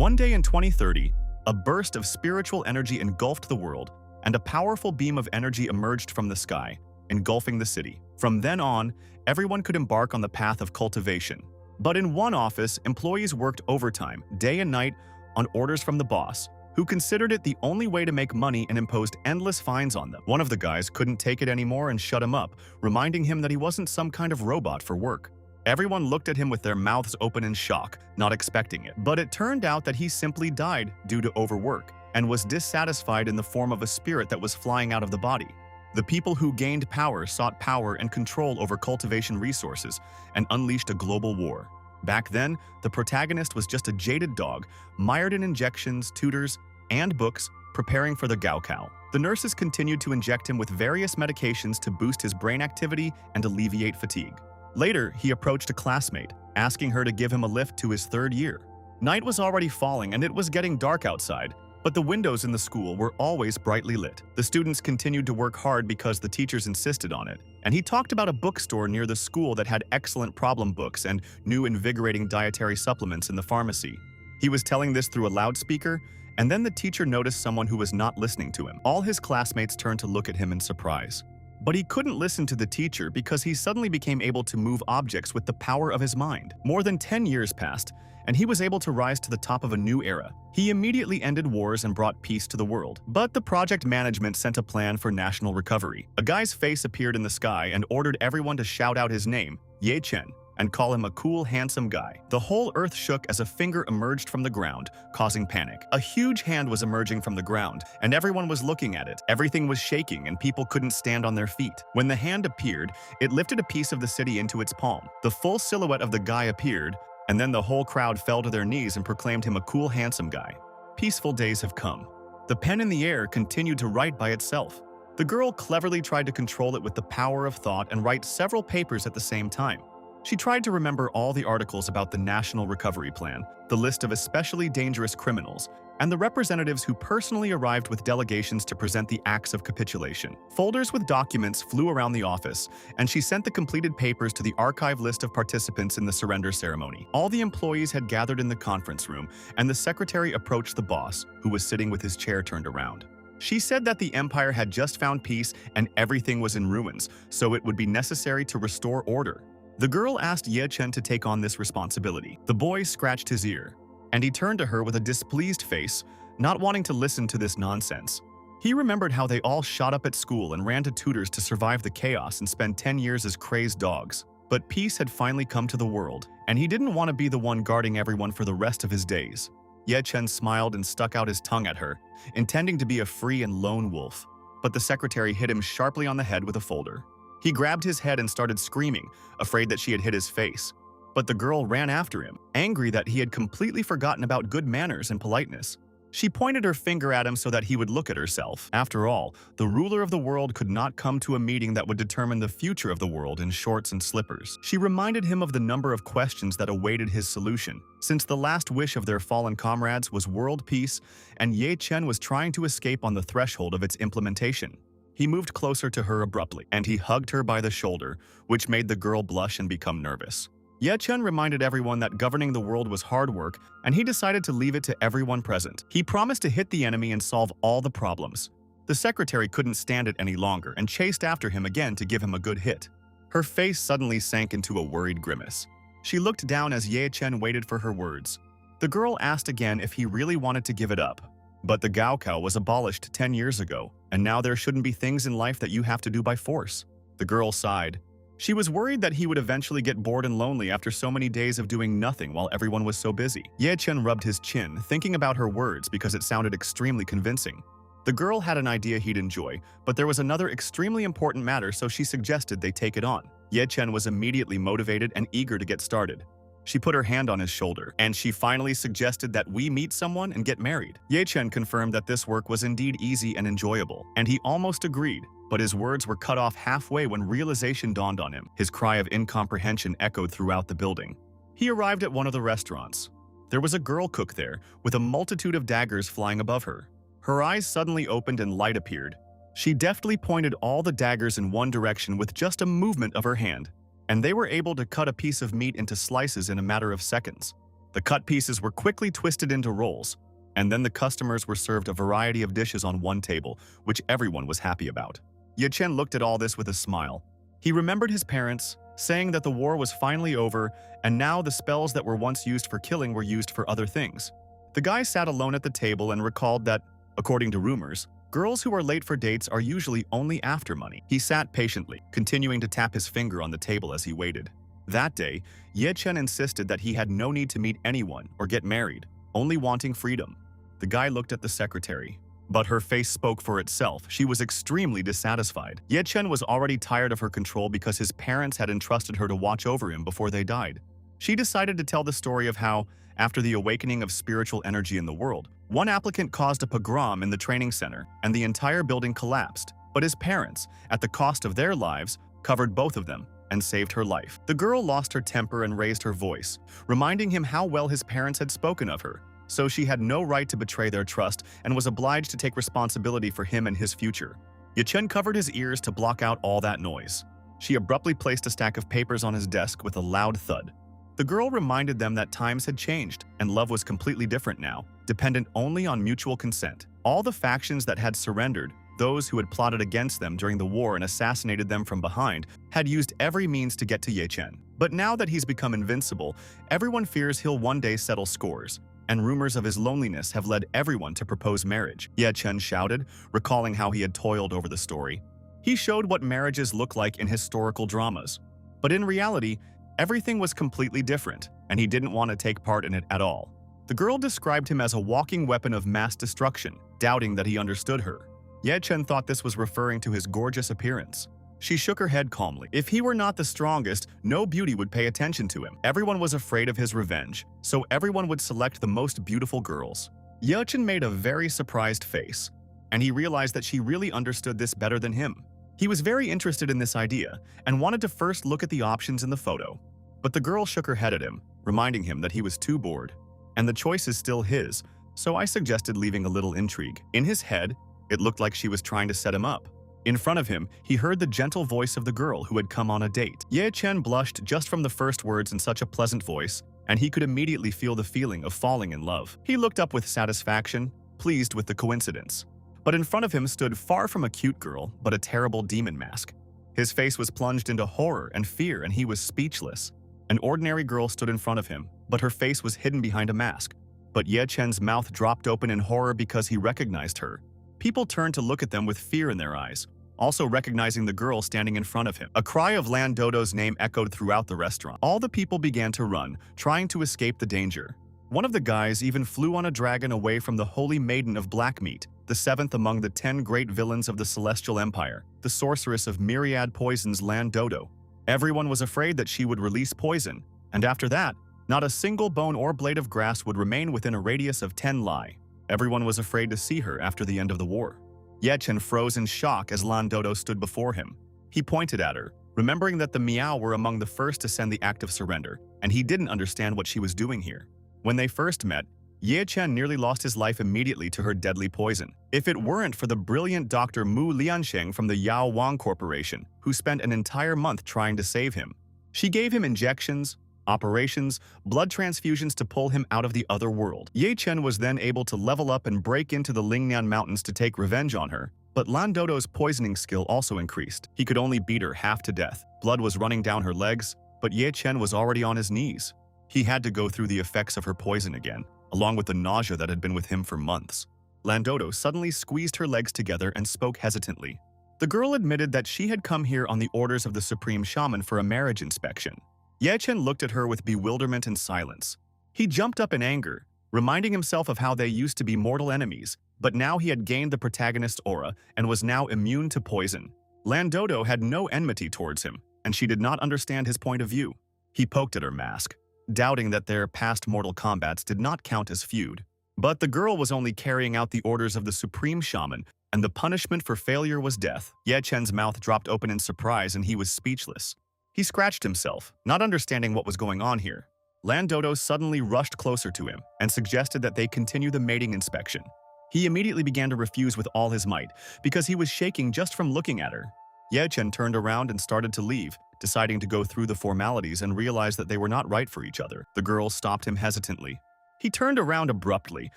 One day in 2030, a burst of spiritual energy engulfed the world, and a powerful beam of energy emerged from the sky, engulfing the city. From then on, everyone could embark on the path of cultivation. But in one office, employees worked overtime, day and night, on orders from the boss, who considered it the only way to make money and imposed endless fines on them. One of the guys couldn't take it anymore and shut him up, reminding him that he wasn't some kind of robot for work. Everyone looked at him with their mouths open in shock, not expecting it. But it turned out that he simply died due to overwork and was dissatisfied in the form of a spirit that was flying out of the body. The people who gained power sought power and control over cultivation resources and unleashed a global war. Back then, the protagonist was just a jaded dog, mired in injections, tutors, and books, preparing for the Gaokao. The nurses continued to inject him with various medications to boost his brain activity and alleviate fatigue. Later, he approached a classmate, asking her to give him a lift to his third year. Night was already falling and it was getting dark outside, but the windows in the school were always brightly lit. The students continued to work hard because the teachers insisted on it, and he talked about a bookstore near the school that had excellent problem books and new invigorating dietary supplements in the pharmacy. He was telling this through a loudspeaker, and then the teacher noticed someone who was not listening to him. All his classmates turned to look at him in surprise. But he couldn't listen to the teacher because he suddenly became able to move objects with the power of his mind. More than 10 years passed, and he was able to rise to the top of a new era. He immediately ended wars and brought peace to the world. But the project management sent a plan for national recovery. A guy's face appeared in the sky and ordered everyone to shout out his name, Ye Chen, and call him a cool, handsome guy. The whole earth shook as a finger emerged from the ground, causing panic. A huge hand was emerging from the ground, and everyone was looking at it. Everything was shaking, and people couldn't stand on their feet. When the hand appeared, it lifted a piece of the city into its palm. The full silhouette of the guy appeared, and then the whole crowd fell to their knees and proclaimed him a cool, handsome guy. Peaceful days have come. The pen in the air continued to write by itself. The girl cleverly tried to control it with the power of thought and write several papers at the same time. She tried to remember all the articles about the National Recovery Plan, the list of especially dangerous criminals, and the representatives who personally arrived with delegations to present the acts of capitulation. Folders with documents flew around the office, and she sent the completed papers to the archive list of participants in the surrender ceremony. All the employees had gathered in the conference room, and the secretary approached the boss, who was sitting with his chair turned around. She said that the empire had just found peace and everything was in ruins, so it would be necessary to restore order. The girl asked Ye Chen to take on this responsibility. The boy scratched his ear, and he turned to her with a displeased face, not wanting to listen to this nonsense. He remembered how they all shot up at school and ran to tutors to survive the chaos and spend 10 years as crazed dogs. But peace had finally come to the world, and he didn't want to be the one guarding everyone for the rest of his days. Ye Chen smiled and stuck out his tongue at her, intending to be a free and lone wolf. But the secretary hit him sharply on the head with a folder. He grabbed his head and started screaming, afraid that she had hit his face. But the girl ran after him, angry that he had completely forgotten about good manners and politeness. She pointed her finger at him so that he would look at herself. After all, the ruler of the world could not come to a meeting that would determine the future of the world in shorts and slippers. She reminded him of the number of questions that awaited his solution, since the last wish of their fallen comrades was world peace, and Ye Chen was trying to escape on the threshold of its implementation. He moved closer to her abruptly, and he hugged her by the shoulder, which made the girl blush and become nervous. Ye Chen reminded everyone that governing the world was hard work, and he decided to leave it to everyone present. He promised to hit the enemy and solve all the problems. The secretary couldn't stand it any longer and chased after him again to give him a good hit. Her face suddenly sank into a worried grimace. She looked down as Ye Chen waited for her words. The girl asked again if he really wanted to give it up. But the Gaokao was abolished 10 years ago, and now there shouldn't be things in life that you have to do by force. The girl sighed. She was worried that he would eventually get bored and lonely after so many days of doing nothing while everyone was so busy. Ye Chen rubbed his chin, thinking about her words because it sounded extremely convincing. The girl had an idea he'd enjoy, but there was another extremely important matter, so she suggested they take it on. Ye Chen was immediately motivated and eager to get started. She put her hand on his shoulder, and she finally suggested that we meet someone and get married. Ye Chen confirmed that this work was indeed easy and enjoyable, and he almost agreed, but his words were cut off halfway when realization dawned on him. His cry of incomprehension echoed throughout the building. He arrived at one of the restaurants. There was a girl cook there, with a multitude of daggers flying above her. Her eyes suddenly opened and light appeared. She deftly pointed all the daggers in one direction with just a movement of her hand, and they were able to cut a piece of meat into slices in a matter of seconds. The cut pieces were quickly twisted into rolls, and then the customers were served a variety of dishes on one table, which everyone was happy about. Ye Chen looked at all this with a smile. He remembered his parents, saying that the war was finally over, and now the spells that were once used for killing were used for other things. The guy sat alone at the table and recalled that, according to rumors, girls who are late for dates are usually only after money. He sat patiently, continuing to tap his finger on the table as he waited. That day, Ye Chen insisted that he had no need to meet anyone or get married, only wanting freedom. The guy looked at the secretary, but her face spoke for itself. She was extremely dissatisfied. Ye Chen was already tired of her control because his parents had entrusted her to watch over him before they died. She decided to tell the story of how, after the awakening of spiritual energy in the world, one applicant caused a pogrom in the training center, and the entire building collapsed. But his parents, at the cost of their lives, covered both of them and saved her life. The girl lost her temper and raised her voice, reminding him how well his parents had spoken of her. So she had no right to betray their trust and was obliged to take responsibility for him and his future. Ye Chen covered his ears to block out all that noise. She abruptly placed a stack of papers on his desk with a loud thud. The girl reminded them that times had changed, and love was completely different now, dependent only on mutual consent. All the factions that had surrendered, those who had plotted against them during the war and assassinated them from behind, had used every means to get to Ye Chen. But now that he's become invincible, everyone fears he'll one day settle scores, and rumors of his loneliness have led everyone to propose marriage. Ye Chen shouted, recalling how he had toiled over the story. He showed what marriages look like in historical dramas. But in reality, everything was completely different, and he didn't want to take part in it at all. The girl described him as a walking weapon of mass destruction, doubting that he understood her. Ye Chen thought this was referring to his gorgeous appearance. She shook her head calmly. If he were not the strongest, no beauty would pay attention to him. Everyone was afraid of his revenge, so everyone would select the most beautiful girls. Ye Chen made a very surprised face, and he realized that she really understood this better than him. He was very interested in this idea and wanted to first look at the options in the photo. But the girl shook her head at him, reminding him that he was too bored. And the choice is still his, so I suggested leaving a little intrigue. In his head, it looked like she was trying to set him up. In front of him, he heard the gentle voice of the girl who had come on a date. Ye Chen blushed just from the first words in such a pleasant voice, and he could immediately feel the feeling of falling in love. He looked up with satisfaction, pleased with the coincidence. But in front of him stood far from a cute girl, but a terrible demon mask. His face was plunged into horror and fear, and he was speechless. An ordinary girl stood in front of him, but her face was hidden behind a mask. But Ye Chen's mouth dropped open in horror because he recognized her. People turned to look at them with fear in their eyes, also recognizing the girl standing in front of him. A cry of Lan Dodo's name echoed throughout the restaurant. All the people began to run, trying to escape the danger. One of the guys even flew on a dragon away from the Holy Maiden of Blackmeat, the seventh among the 10 great villains of the Celestial Empire, the sorceress of myriad poisons Lan Dodo. Everyone was afraid that she would release poison, and after that, not a single bone or blade of grass would remain within a radius of 10 li. Everyone was afraid to see her after the end of the war. Ye Chen froze in shock as Lan Dodo stood before him. He pointed at her, remembering that the Miao were among the first to send the act of surrender, and he didn't understand what she was doing here. When they first met, Ye Chen nearly lost his life immediately to her deadly poison. If it weren't for the brilliant Dr. Mu Liansheng from the Yao Wang Corporation, who spent an entire month trying to save him. She gave him injections, operations, blood transfusions to pull him out of the other world. Ye Chen was then able to level up and break into the Lingnan Mountains to take revenge on her, but Lan Dodo's poisoning skill also increased. He could only beat her half to death. Blood was running down her legs, but Ye Chen was already on his knees. He had to go through the effects of her poison again, along with the nausea that had been with him for months. Lan Dodo suddenly squeezed her legs together and spoke hesitantly. The girl admitted that she had come here on the orders of the Supreme Shaman for a marriage inspection. Ye Chen looked at her with bewilderment and silence. He jumped up in anger, reminding himself of how they used to be mortal enemies, but now he had gained the protagonist's aura and was now immune to poison. Lan Dodo had no enmity towards him, and she did not understand his point of view. He poked at her mask, doubting that their past mortal combats did not count as feud. But the girl was only carrying out the orders of the Supreme Shaman, and the punishment for failure was death. Ye Chen's mouth dropped open in surprise and he was speechless. He scratched himself, not understanding what was going on here. Lan Dodo suddenly rushed closer to him and suggested that they continue the mating inspection. He immediately began to refuse with all his might, because he was shaking just from looking at her. Ye Chen turned around and started to leave, deciding to go through the formalities and realized that they were not right for each other. The girl stopped him hesitantly. He turned around abruptly,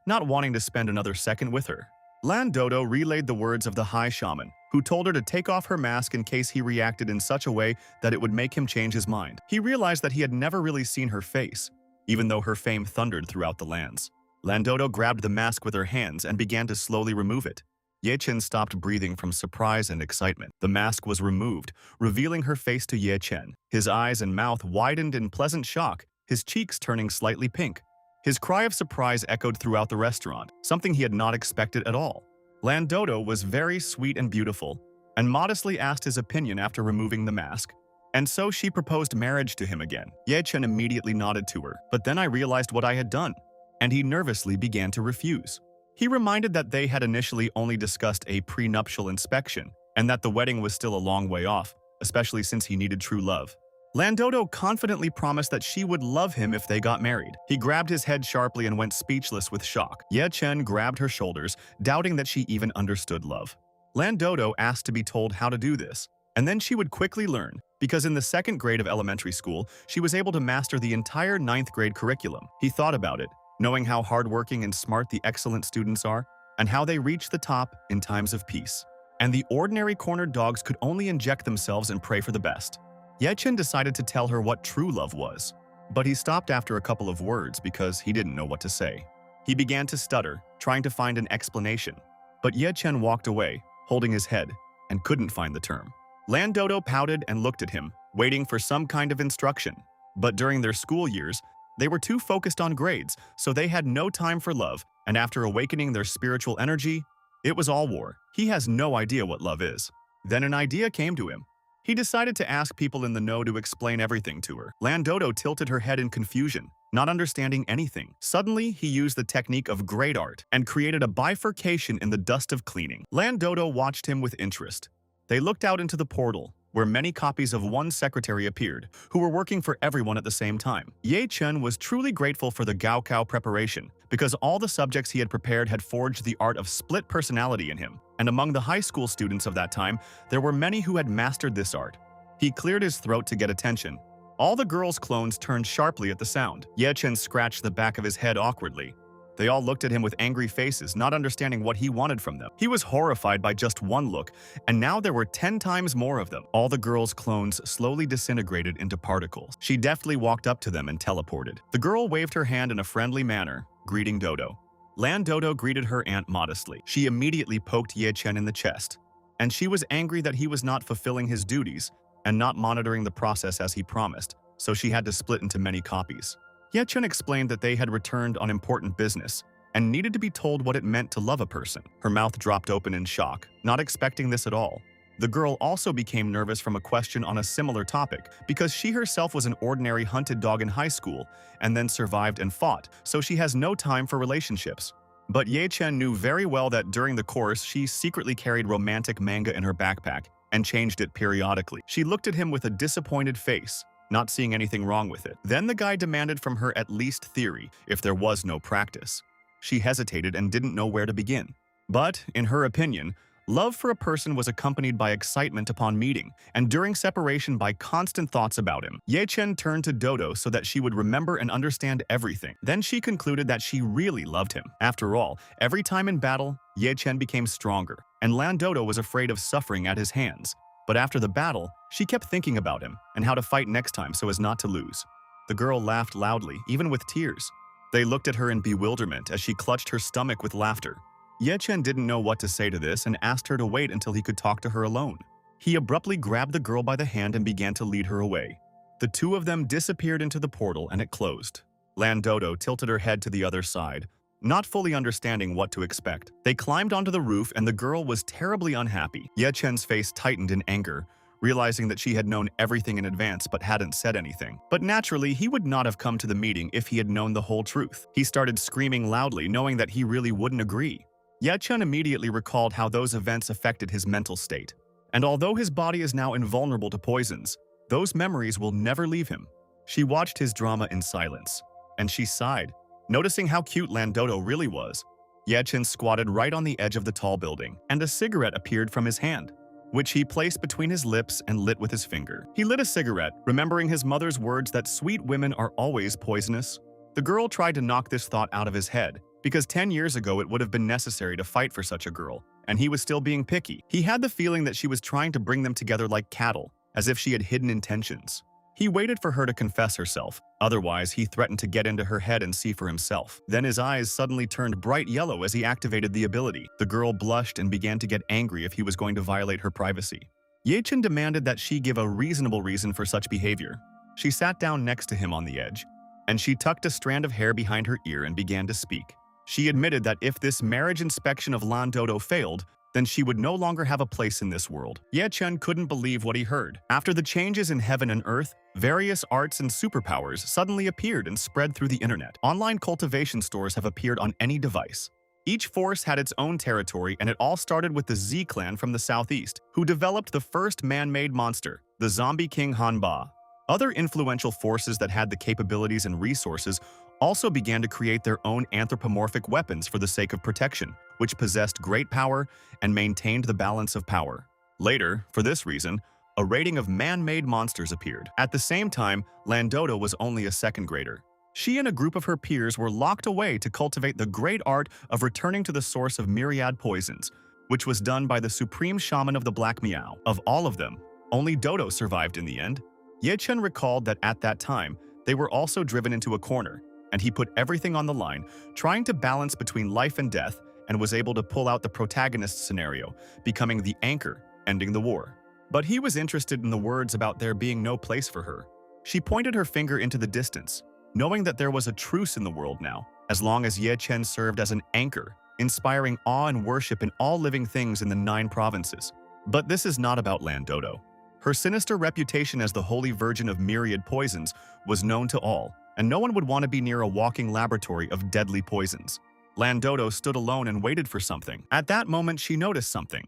not wanting to spend another second with her. Lan Dodo relayed the words of the High Shaman, who told her to take off her mask in case he reacted in such a way that it would make him change his mind. He realized that he had never really seen her face, even though her fame thundered throughout the lands. Lan Dodo grabbed the mask with her hands and began to slowly remove it. Ye Chen stopped breathing from surprise and excitement. The mask was removed, revealing her face to Ye Chen. His eyes and mouth widened in pleasant shock, his cheeks turning slightly pink. His cry of surprise echoed throughout the restaurant, something he had not expected at all. Lan Dodo was very sweet and beautiful, and modestly asked his opinion after removing the mask. And so she proposed marriage to him again. Ye Chen immediately nodded to her, but then I realized what I had done, and he nervously began to refuse. He reminded that they had initially only discussed a prenuptial inspection, and that the wedding was still a long way off, especially since he needed true love. Lan Dodo confidently promised that she would love him if they got married. He grabbed his head sharply and went speechless with shock. Ye Chen grabbed her shoulders, doubting that she even understood love. Lan Dodo asked to be told how to do this, and then she would quickly learn, because in the second grade of elementary school, she was able to master the entire 9th grade curriculum. He thought about it, knowing how hardworking and smart the excellent students are, and how they reach the top in times of peace. And the ordinary cornered dogs could only inject themselves and pray for the best. Ye Chen decided to tell her what true love was, but he stopped after a couple of words because he didn't know what to say. He began to stutter, trying to find an explanation, but Ye Chen walked away, holding his head, and couldn't find the term. Lan Dodo pouted and looked at him, waiting for some kind of instruction. But during their school years, they were too focused on grades, so they had no time for love, and after awakening their spiritual energy, it was all war. He has no idea what love is. Then an idea came to him. He decided to ask people in the know to explain everything to her. Lan Dodo tilted her head in confusion, not understanding anything. Suddenly, he used the technique of grade art and created a bifurcation in the dust of cleaning. Lan Dodo watched him with interest. They looked out into the portal, where many copies of one secretary appeared, who were working for everyone at the same time. Ye Chen was truly grateful for the Gaokao preparation, because all the subjects he had prepared had forged the art of split personality in him, and among the high school students of that time, there were many who had mastered this art. He cleared his throat to get attention. All the girls' clones turned sharply at the sound. Ye Chen scratched the back of his head awkwardly. They all looked at him with angry faces, not understanding what he wanted from them. He was horrified by just one look, and now there were 10 times more of them. All the girls' clones slowly disintegrated into particles. She deftly walked up to them and teleported. The girl waved her hand in a friendly manner, greeting Dodo. Lan Dodo greeted her aunt modestly. She immediately poked Ye Chen in the chest, and she was angry that he was not fulfilling his duties and not monitoring the process as he promised, so she had to split into many copies. Ye Chen explained that they had returned on important business and needed to be told what it meant to love a person. Her mouth dropped open in shock, not expecting this at all. The girl also became nervous from a question on a similar topic because she herself was an ordinary hunted dog in high school and then survived and fought, so she has no time for relationships. But Ye Chen knew very well that during the course she secretly carried romantic manga in her backpack and changed it periodically. She looked at him with a disappointed face, not seeing anything wrong with it. Then the guy demanded from her at least theory, if there was no practice. She hesitated and didn't know where to begin. But, in her opinion, love for a person was accompanied by excitement upon meeting, and during separation by constant thoughts about him. Ye Chen turned to Dodo so that she would remember and understand everything. Then she concluded that she really loved him. After all, every time in battle, Ye Chen became stronger, and Lan Dodo was afraid of suffering at his hands. But after the battle, she kept thinking about him and how to fight next time so as not to lose. The girl laughed loudly, even with tears. They looked at her in bewilderment as she clutched her stomach with laughter. Ye Chen didn't know what to say to this and asked her to wait until he could talk to her alone. He abruptly grabbed the girl by the hand and began to lead her away. The two of them disappeared into the portal and it closed. Lan Dodo tilted her head to the other side, not fully understanding what to expect. They climbed onto the roof and the girl was terribly unhappy. Ye Chen's face tightened in anger, realizing that she had known everything in advance but hadn't said anything. But naturally, he would not have come to the meeting if he had known the whole truth. He started screaming loudly, knowing that he really wouldn't agree. Ye Chen immediately recalled how those events affected his mental state. And although his body is now invulnerable to poisons, those memories will never leave him. She watched his drama in silence, and she sighed, noticing how cute Lan Dodo really was. Ye Chen squatted right on the edge of the tall building, and a cigarette appeared from his hand. which he placed between his lips and lit with his finger. He lit a cigarette, remembering his mother's words that sweet women are always poisonous. The girl tried to knock this thought out of his head, because 10 years ago it would have been necessary to fight for such a girl, and he was still being picky. He had the feeling that she was trying to bring them together like cattle, as if she had hidden intentions. He waited for her to confess herself, otherwise he threatened to get into her head and see for himself. Then his eyes suddenly turned bright yellow as he activated the ability. The girl blushed and began to get angry if he was going to violate her privacy. Ye-Chen demanded that she give a reasonable reason for such behavior. She sat down next to him on the edge, and she tucked a strand of hair behind her ear and began to speak. She admitted that if this marriage inspection of Lan Dodo failed, then she would no longer have a place in this world. Ye-Chen couldn't believe what he heard. After the changes in heaven and earth, various arts and superpowers suddenly appeared and spread through the internet. Online cultivation stores have appeared on any device. Each force had its own territory, and it all started with the Z clan from the southeast, who developed the first man-made monster, the zombie king Hanba. Other influential forces that had the capabilities and resources also began to create their own anthropomorphic weapons for the sake of protection, which possessed great power and maintained the balance of power. Later, for this reason, a rating of man-made monsters appeared. At the same time, Lan Dodo was only a second grader. She and a group of her peers were locked away to cultivate the great art of returning to the source of myriad poisons, which was done by the supreme shaman of the Black Meow. Of all of them, only Dodo survived in the end. Ye-Chen recalled that at that time, they were also driven into a corner, and he put everything on the line, trying to balance between life and death, and was able to pull out the protagonist scenario, becoming the anchor, ending the war. But he was interested in the words about there being no place for her. She pointed her finger into the distance, knowing that there was a truce in the world now, as long as Ye-Chen served as an anchor, inspiring awe and worship in all living things in the 9 provinces. But this is not about Lan Dodo. Her sinister reputation as the Holy Virgin of myriad poisons was known to all, and no one would want to be near a walking laboratory of deadly poisons. Lan Dodo stood alone and waited for something. At that moment, she noticed something.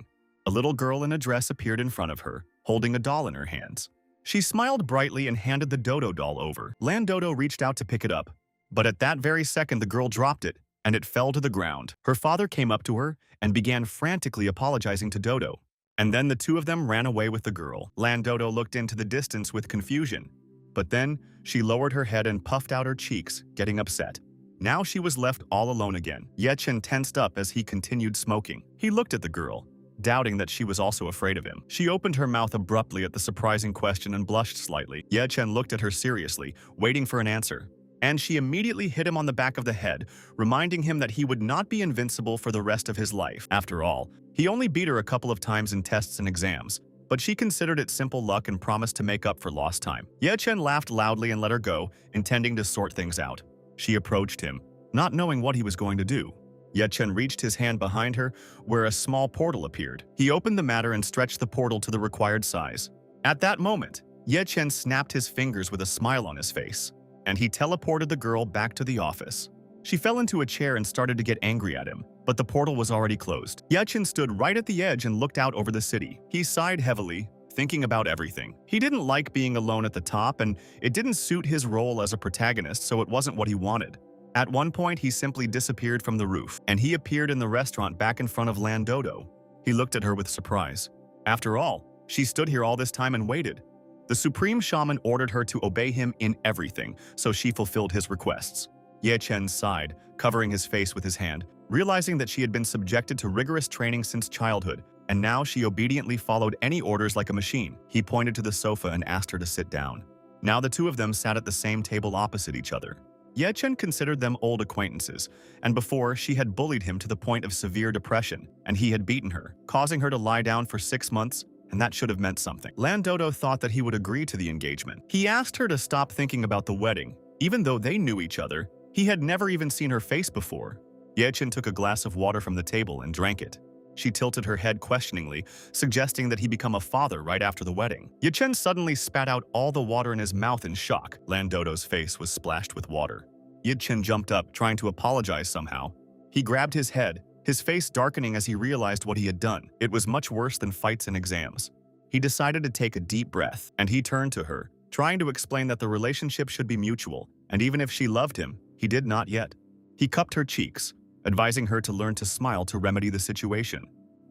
A little girl in a dress appeared in front of her, holding a doll in her hands. She smiled brightly and handed the Dodo doll over. Lan Dodo reached out to pick it up, but at that very second the girl dropped it, and it fell to the ground. Her father came up to her and began frantically apologizing to Dodo. And then the two of them ran away with the girl. Lan Dodo looked into the distance with confusion. But then, she lowered her head and puffed out her cheeks, getting upset. Now she was left all alone again. Ye-Chen tensed up as he continued smoking. He looked at the girl, doubting that she was also afraid of him. She opened her mouth abruptly at the surprising question and blushed slightly. Ye-Chen looked at her seriously, waiting for an answer. And she immediately hit him on the back of the head, reminding him that he would not be invincible for the rest of his life. After all, he only beat her a couple of times in tests and exams, but she considered it simple luck and promised to make up for lost time. Ye-Chen laughed loudly and let her go, intending to sort things out. She approached him, not knowing what he was going to do. Ye-Chen reached his hand behind her, where a small portal appeared. He opened the matter and stretched the portal to the required size. At that moment, Ye-Chen snapped his fingers with a smile on his face, and he teleported the girl back to the office. She fell into a chair and started to get angry at him, but the portal was already closed. Ye-Chen stood right at the edge and looked out over the city. He sighed heavily, thinking about everything. He didn't like being alone at the top, and it didn't suit his role as a protagonist, so it wasn't what he wanted. At one point, he simply disappeared from the roof, and he appeared in the restaurant back in front of Lan Dodo. He looked at her with surprise. After all, she stood here all this time and waited. The Supreme Shaman ordered her to obey him in everything, so she fulfilled his requests. Ye-Chen sighed, covering his face with his hand, realizing that she had been subjected to rigorous training since childhood, and now she obediently followed any orders like a machine. He pointed to the sofa and asked her to sit down. Now the two of them sat at the same table opposite each other. Ye-Chen considered them old acquaintances, and before she had bullied him to the point of severe depression, and he had beaten her, causing her to lie down for 6 months, and that should have meant something. Lan Dodo thought that he would agree to the engagement. He asked her to stop thinking about the wedding. Even though they knew each other, he had never even seen her face before. Ye-Chen took a glass of water from the table and drank it. She tilted her head questioningly, suggesting that he become a father right after the wedding. Ye-Chen suddenly spat out all the water in his mouth in shock. Lan Dodo's face was splashed with water. Ye-Chen jumped up, trying to apologize somehow. He grabbed his head, his face darkening as he realized what he had done. It was much worse than fights and exams. He decided to take a deep breath, and he turned to her, trying to explain that the relationship should be mutual, and even if she loved him, he did not yet. He cupped her cheeks, advising her to learn to smile to remedy the situation.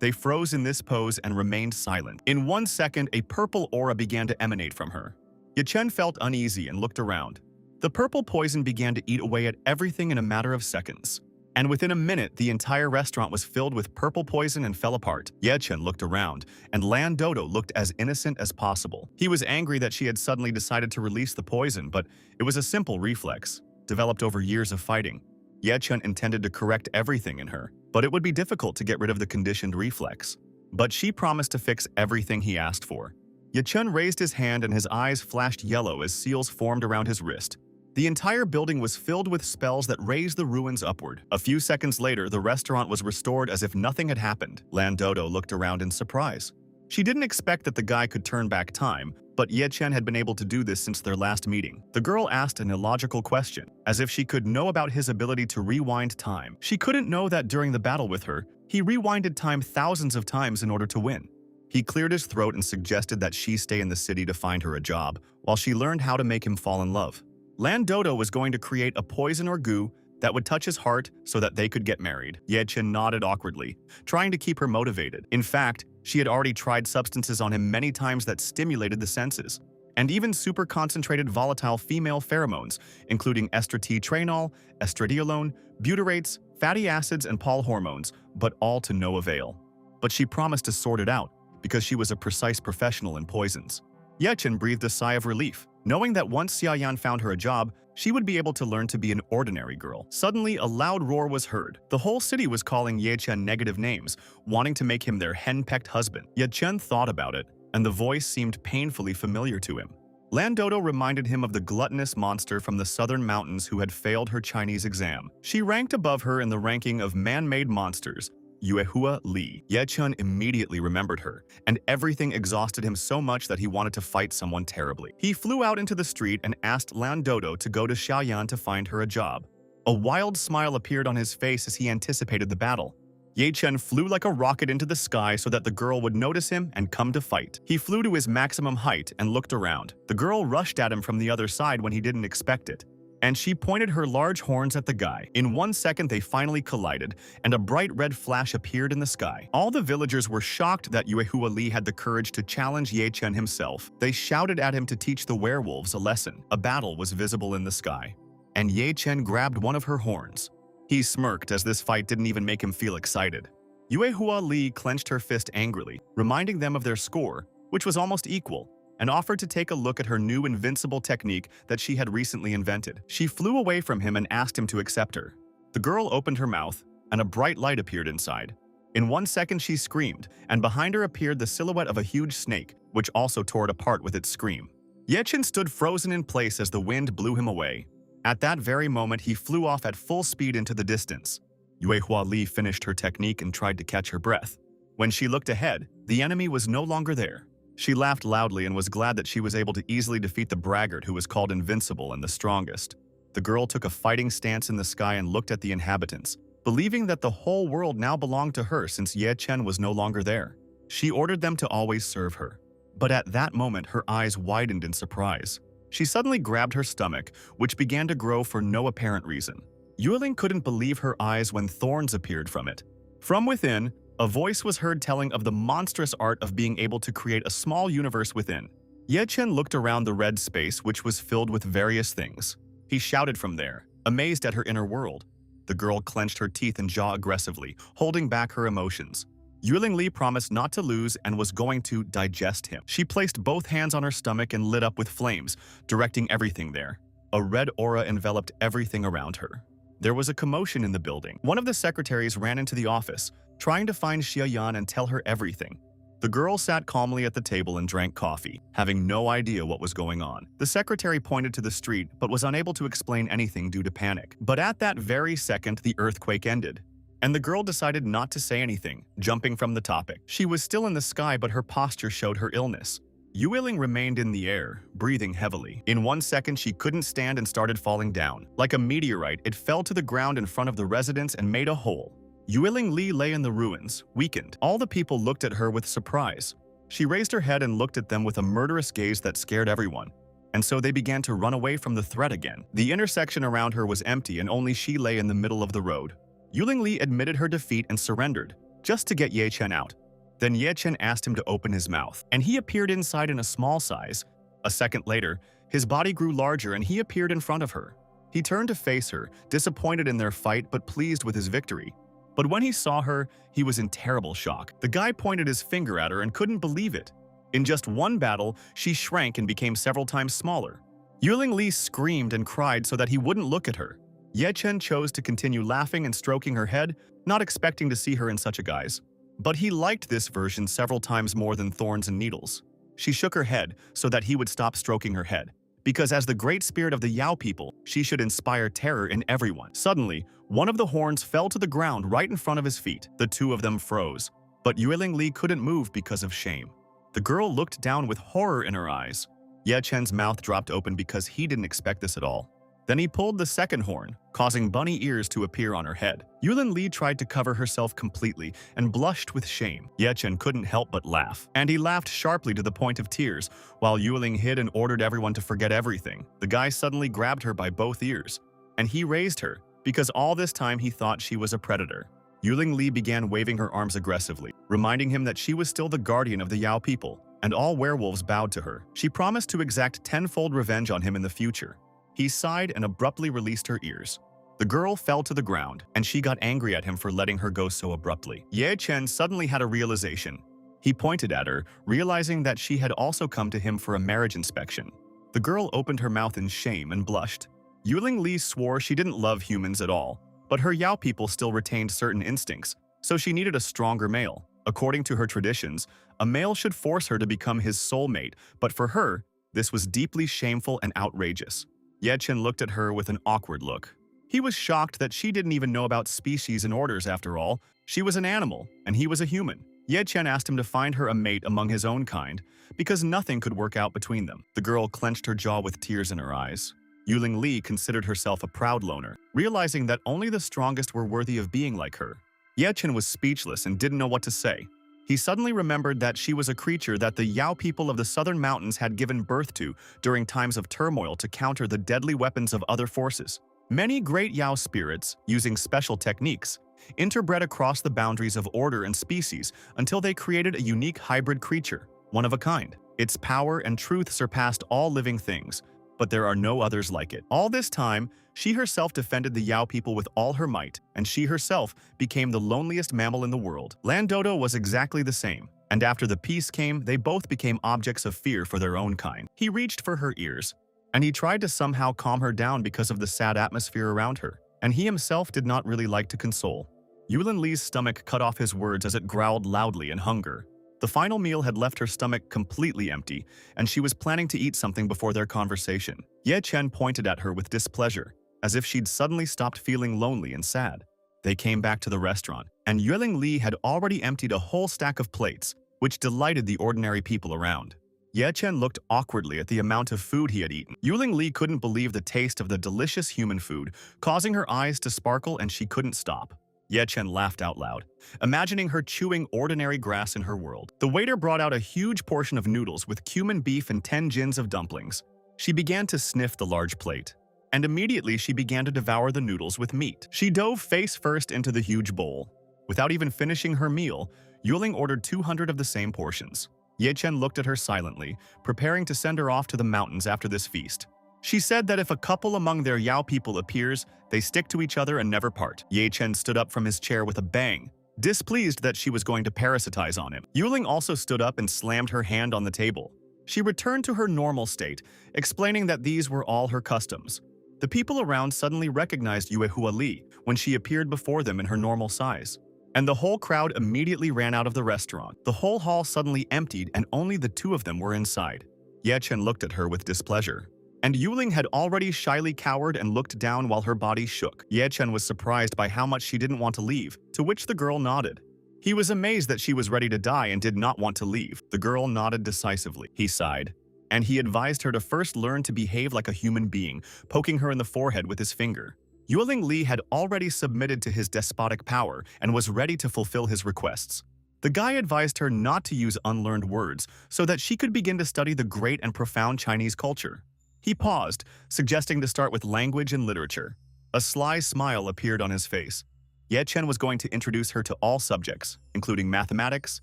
They froze in this pose and remained silent. In 1 second, a purple aura began to emanate from her. Ye-Chen felt uneasy and looked around. The purple poison began to eat away at everything in a matter of seconds. And within a minute, the entire restaurant was filled with purple poison and fell apart. Ye-Chen looked around, and Lan Dodo looked as innocent as possible. He was angry that she had suddenly decided to release the poison, but it was a simple reflex, developed over years of fighting. Ye-Chen intended to correct everything in her, but it would be difficult to get rid of the conditioned reflex. But she promised to fix everything he asked for. Ye-Chen raised his hand and his eyes flashed yellow as seals formed around his wrist. The entire building was filled with spells that raised the ruins upward. A few seconds later, the restaurant was restored as if nothing had happened. Lan Dodo looked around in surprise. She didn't expect that the guy could turn back time, but Ye-Chen had been able to do this since their last meeting. The girl asked an illogical question, as if she could know about his ability to rewind time. She couldn't know that during the battle with her, he rewinded time thousands of times in order to win. He cleared his throat and suggested that she stay in the city to find her a job, while she learned how to make him fall in love. Lan Dodo was going to create a poison or goo that would touch his heart so that they could get married. Ye-Chen nodded awkwardly, trying to keep her motivated. In fact, she had already tried substances on him many times that stimulated the senses, and even super-concentrated volatile female pheromones, including estradiol, estradiolone, butyrates, fatty acids, and Pol hormones, but all to no avail. But she promised to sort it out, because she was a precise professional in poisons. Ye-Chen breathed a sigh of relief, knowing that once Xiaoyan found her a job, she would be able to learn to be an ordinary girl. Suddenly, a loud roar was heard. The whole city was calling Ye-Chen negative names, wanting to make him their hen-pecked husband. Ye-Chen thought about it, and the voice seemed painfully familiar to him. Lan Dodo reminded him of the gluttonous monster from the southern mountains who had failed her Chinese exam. She ranked above her in the ranking of man-made monsters, Yuehua Li. Ye-Chen immediately remembered her, and everything exhausted him so much that he wanted to fight someone terribly. He flew out into the street and asked Lan Dodo to go to Xiaoyan to find her a job. A wild smile appeared on his face as he anticipated the battle. Ye-Chen flew like a rocket into the sky so that the girl would notice him and come to fight. He flew to his maximum height and looked around. The girl rushed at him from the other side when he didn't expect it, and she pointed her large horns at the guy. In 1 second, they finally collided, and a bright red flash appeared in the sky. All the villagers were shocked that Yuehua Li had the courage to challenge Ye-Chen himself. They shouted at him to teach the werewolves a lesson. A battle was visible in the sky, and Ye-Chen grabbed one of her horns. He smirked as this fight didn't even make him feel excited. Yuehua Li clenched her fist angrily, reminding them of their score, which was almost equal, and offered to take a look at her new invincible technique that she had recently invented. She flew away from him and asked him to accept her. The girl opened her mouth, and a bright light appeared inside. In 1 second, she screamed, and behind her appeared the silhouette of a huge snake, which also tore it apart with its scream. Ye-Chen stood frozen in place as the wind blew him away. At that very moment, he flew off at full speed into the distance. Yuehua Li finished her technique and tried to catch her breath. When she looked ahead, the enemy was no longer there. She laughed loudly and was glad that she was able to easily defeat the braggart who was called invincible and the strongest. The girl took a fighting stance in the sky and looked at the inhabitants, believing that the whole world now belonged to her since Ye-Chen was no longer there. She ordered them to always serve her. But at that moment, her eyes widened in surprise. She suddenly grabbed her stomach, which began to grow for no apparent reason. Yueling couldn't believe her eyes when thorns appeared from it. From within, a voice was heard telling of the monstrous art of being able to create a small universe within. Ye-Chen looked around the red space, which was filled with various things. He shouted from there, amazed at her inner world. The girl clenched her teeth and jaw aggressively, holding back her emotions. Yueling Li promised not to lose and was going to digest him. She placed both hands on her stomach and lit up with flames, directing everything there. A red aura enveloped everything around her. There was a commotion in the building. One of the secretaries ran into the office, trying to find Xiaoyan and tell her everything. The girl sat calmly at the table and drank coffee, having no idea what was going on. The secretary pointed to the street but was unable to explain anything due to panic. But at that very second, the earthquake ended, and the girl decided not to say anything, jumping from the topic. She was still in the sky, but her posture showed her illness. Yueling remained in the air, breathing heavily. In 1 second, she couldn't stand and started falling down. Like a meteorite, it fell to the ground in front of the residents and made a hole. Yueling Li lay in the ruins, weakened. All the people looked at her with surprise. She raised her head and looked at them with a murderous gaze that scared everyone, and so they began to run away from the threat again. The intersection around her was empty and only she lay in the middle of the road. Yueling Li admitted her defeat and surrendered. just to get Ye Chen out. Then Ye Chen asked him to open his mouth, and he appeared inside in a small size. A second later, his body grew larger and he appeared in front of her. He turned to face her, disappointed in their fight but pleased with his victory. But when he saw her, he was in terrible shock. The guy pointed his finger at her and couldn't believe it. In just one battle, she shrank and became several times smaller. Yuling Li screamed and cried so that he wouldn't look at her. Ye Chen chose to continue laughing and stroking her head, not expecting to see her in such a guise. But he liked this version several times more than thorns and needles. She shook her head so that he would stop stroking her head, because as the great spirit of the Yao people, she should inspire terror in everyone. Suddenly, one of the horns fell to the ground right in front of his feet. The two of them froze, but Yuling Li couldn't move because of shame. The girl looked down with horror in her eyes. Ye Chen's mouth dropped open because he didn't expect this at all. Then he pulled the second horn, causing bunny ears to appear on her head. Yuling Li tried to cover herself completely and blushed with shame. Ye Chen couldn't help but laugh, and he laughed sharply to the point of tears, while Yuling hid and ordered everyone to forget everything. The guy suddenly grabbed her by both ears, and he raised her, because all this time he thought she was a predator. Yuling Li began waving her arms aggressively, reminding him that she was still the guardian of the Yao people, and all werewolves bowed to her. She promised to exact tenfold revenge on him in the future. He sighed and abruptly released her ears. The girl fell to the ground, and she got angry at him for letting her go so abruptly. Ye Chen suddenly had a realization. He pointed at her, realizing that she had also come to him for a marriage inspection. The girl opened her mouth in shame and blushed. Yuling Li swore she didn't love humans at all, but her Yao people still retained certain instincts, so she needed a stronger male. According to her traditions, a male should force her to become his soulmate, but for her, this was deeply shameful and outrageous. Ye Chen looked at her with an awkward look. He was shocked that she didn't even know about species and orders after all. She was an animal, and he was a human. Ye Chen asked him to find her a mate among his own kind, because nothing could work out between them. The girl clenched her jaw with tears in her eyes. Yuling Li considered herself a proud loner, realizing that only the strongest were worthy of being like her. Ye Chen was speechless and didn't know what to say. He suddenly remembered that she was a creature that the Yao people of the southern mountains had given birth to during times of turmoil to counter the deadly weapons of other forces. Many great Yao spirits, using special techniques, interbred across the boundaries of order and species until they created a unique hybrid creature, one of a kind. Its power and truth surpassed all living things, but there are no others like it. All this time, she herself defended the Yao people with all her might, and she herself became the loneliest mammal in the world. Lan Dodo was exactly the same, and after the peace came, they both became objects of fear for their own kind. He reached for her ears, and he tried to somehow calm her down because of the sad atmosphere around her, and he himself did not really like to console. Yuling Li's stomach cut off his words as it growled loudly in hunger. The final meal had left her stomach completely empty, and she was planning to eat something before their conversation. Ye Chen pointed at her with displeasure, as if she'd suddenly stopped feeling lonely and sad. They came back to the restaurant, and Yuling Li had already emptied a whole stack of plates, which delighted the ordinary people around. Ye Chen looked awkwardly at the amount of food he had eaten. Yuling Li couldn't believe the taste of the delicious human food, causing her eyes to sparkle, and she couldn't stop. Ye Chen laughed out loud, imagining her chewing ordinary grass in her world. The waiter brought out a huge portion of noodles with cumin beef and 10 gins of dumplings. She began to sniff the large plate, and immediately she began to devour the noodles with meat. She dove face first into the huge bowl. Without even finishing her meal, Yuling ordered 200 of the same portions. Ye Chen looked at her silently, preparing to send her off to the mountains after this feast. She said that if a couple among their Yao people appears, they stick to each other and never part. Ye Chen stood up from his chair with a bang, displeased that she was going to parasitize on him. Yuling also stood up and slammed her hand on the table. She returned to her normal state, explaining that these were all her customs. The people around suddenly recognized Yuehua Li when she appeared before them in her normal size, and the whole crowd immediately ran out of the restaurant. The whole hall suddenly emptied, and only the two of them were inside. Ye Chen looked at her with displeasure, and Yuling had already shyly cowered and looked down while her body shook. Ye Chen was surprised by how much she didn't want to leave, to which the girl nodded. He was amazed that she was ready to die and did not want to leave. The girl nodded decisively. He sighed, and he advised her to first learn to behave like a human being, poking her in the forehead with his finger. Yuling Li had already submitted to his despotic power and was ready to fulfill his requests. The guy advised her not to use unlearned words so that she could begin to study the great and profound Chinese culture. He paused, suggesting to start with language and literature. A sly smile appeared on his face. Ye Chen was going to introduce her to all subjects, including mathematics,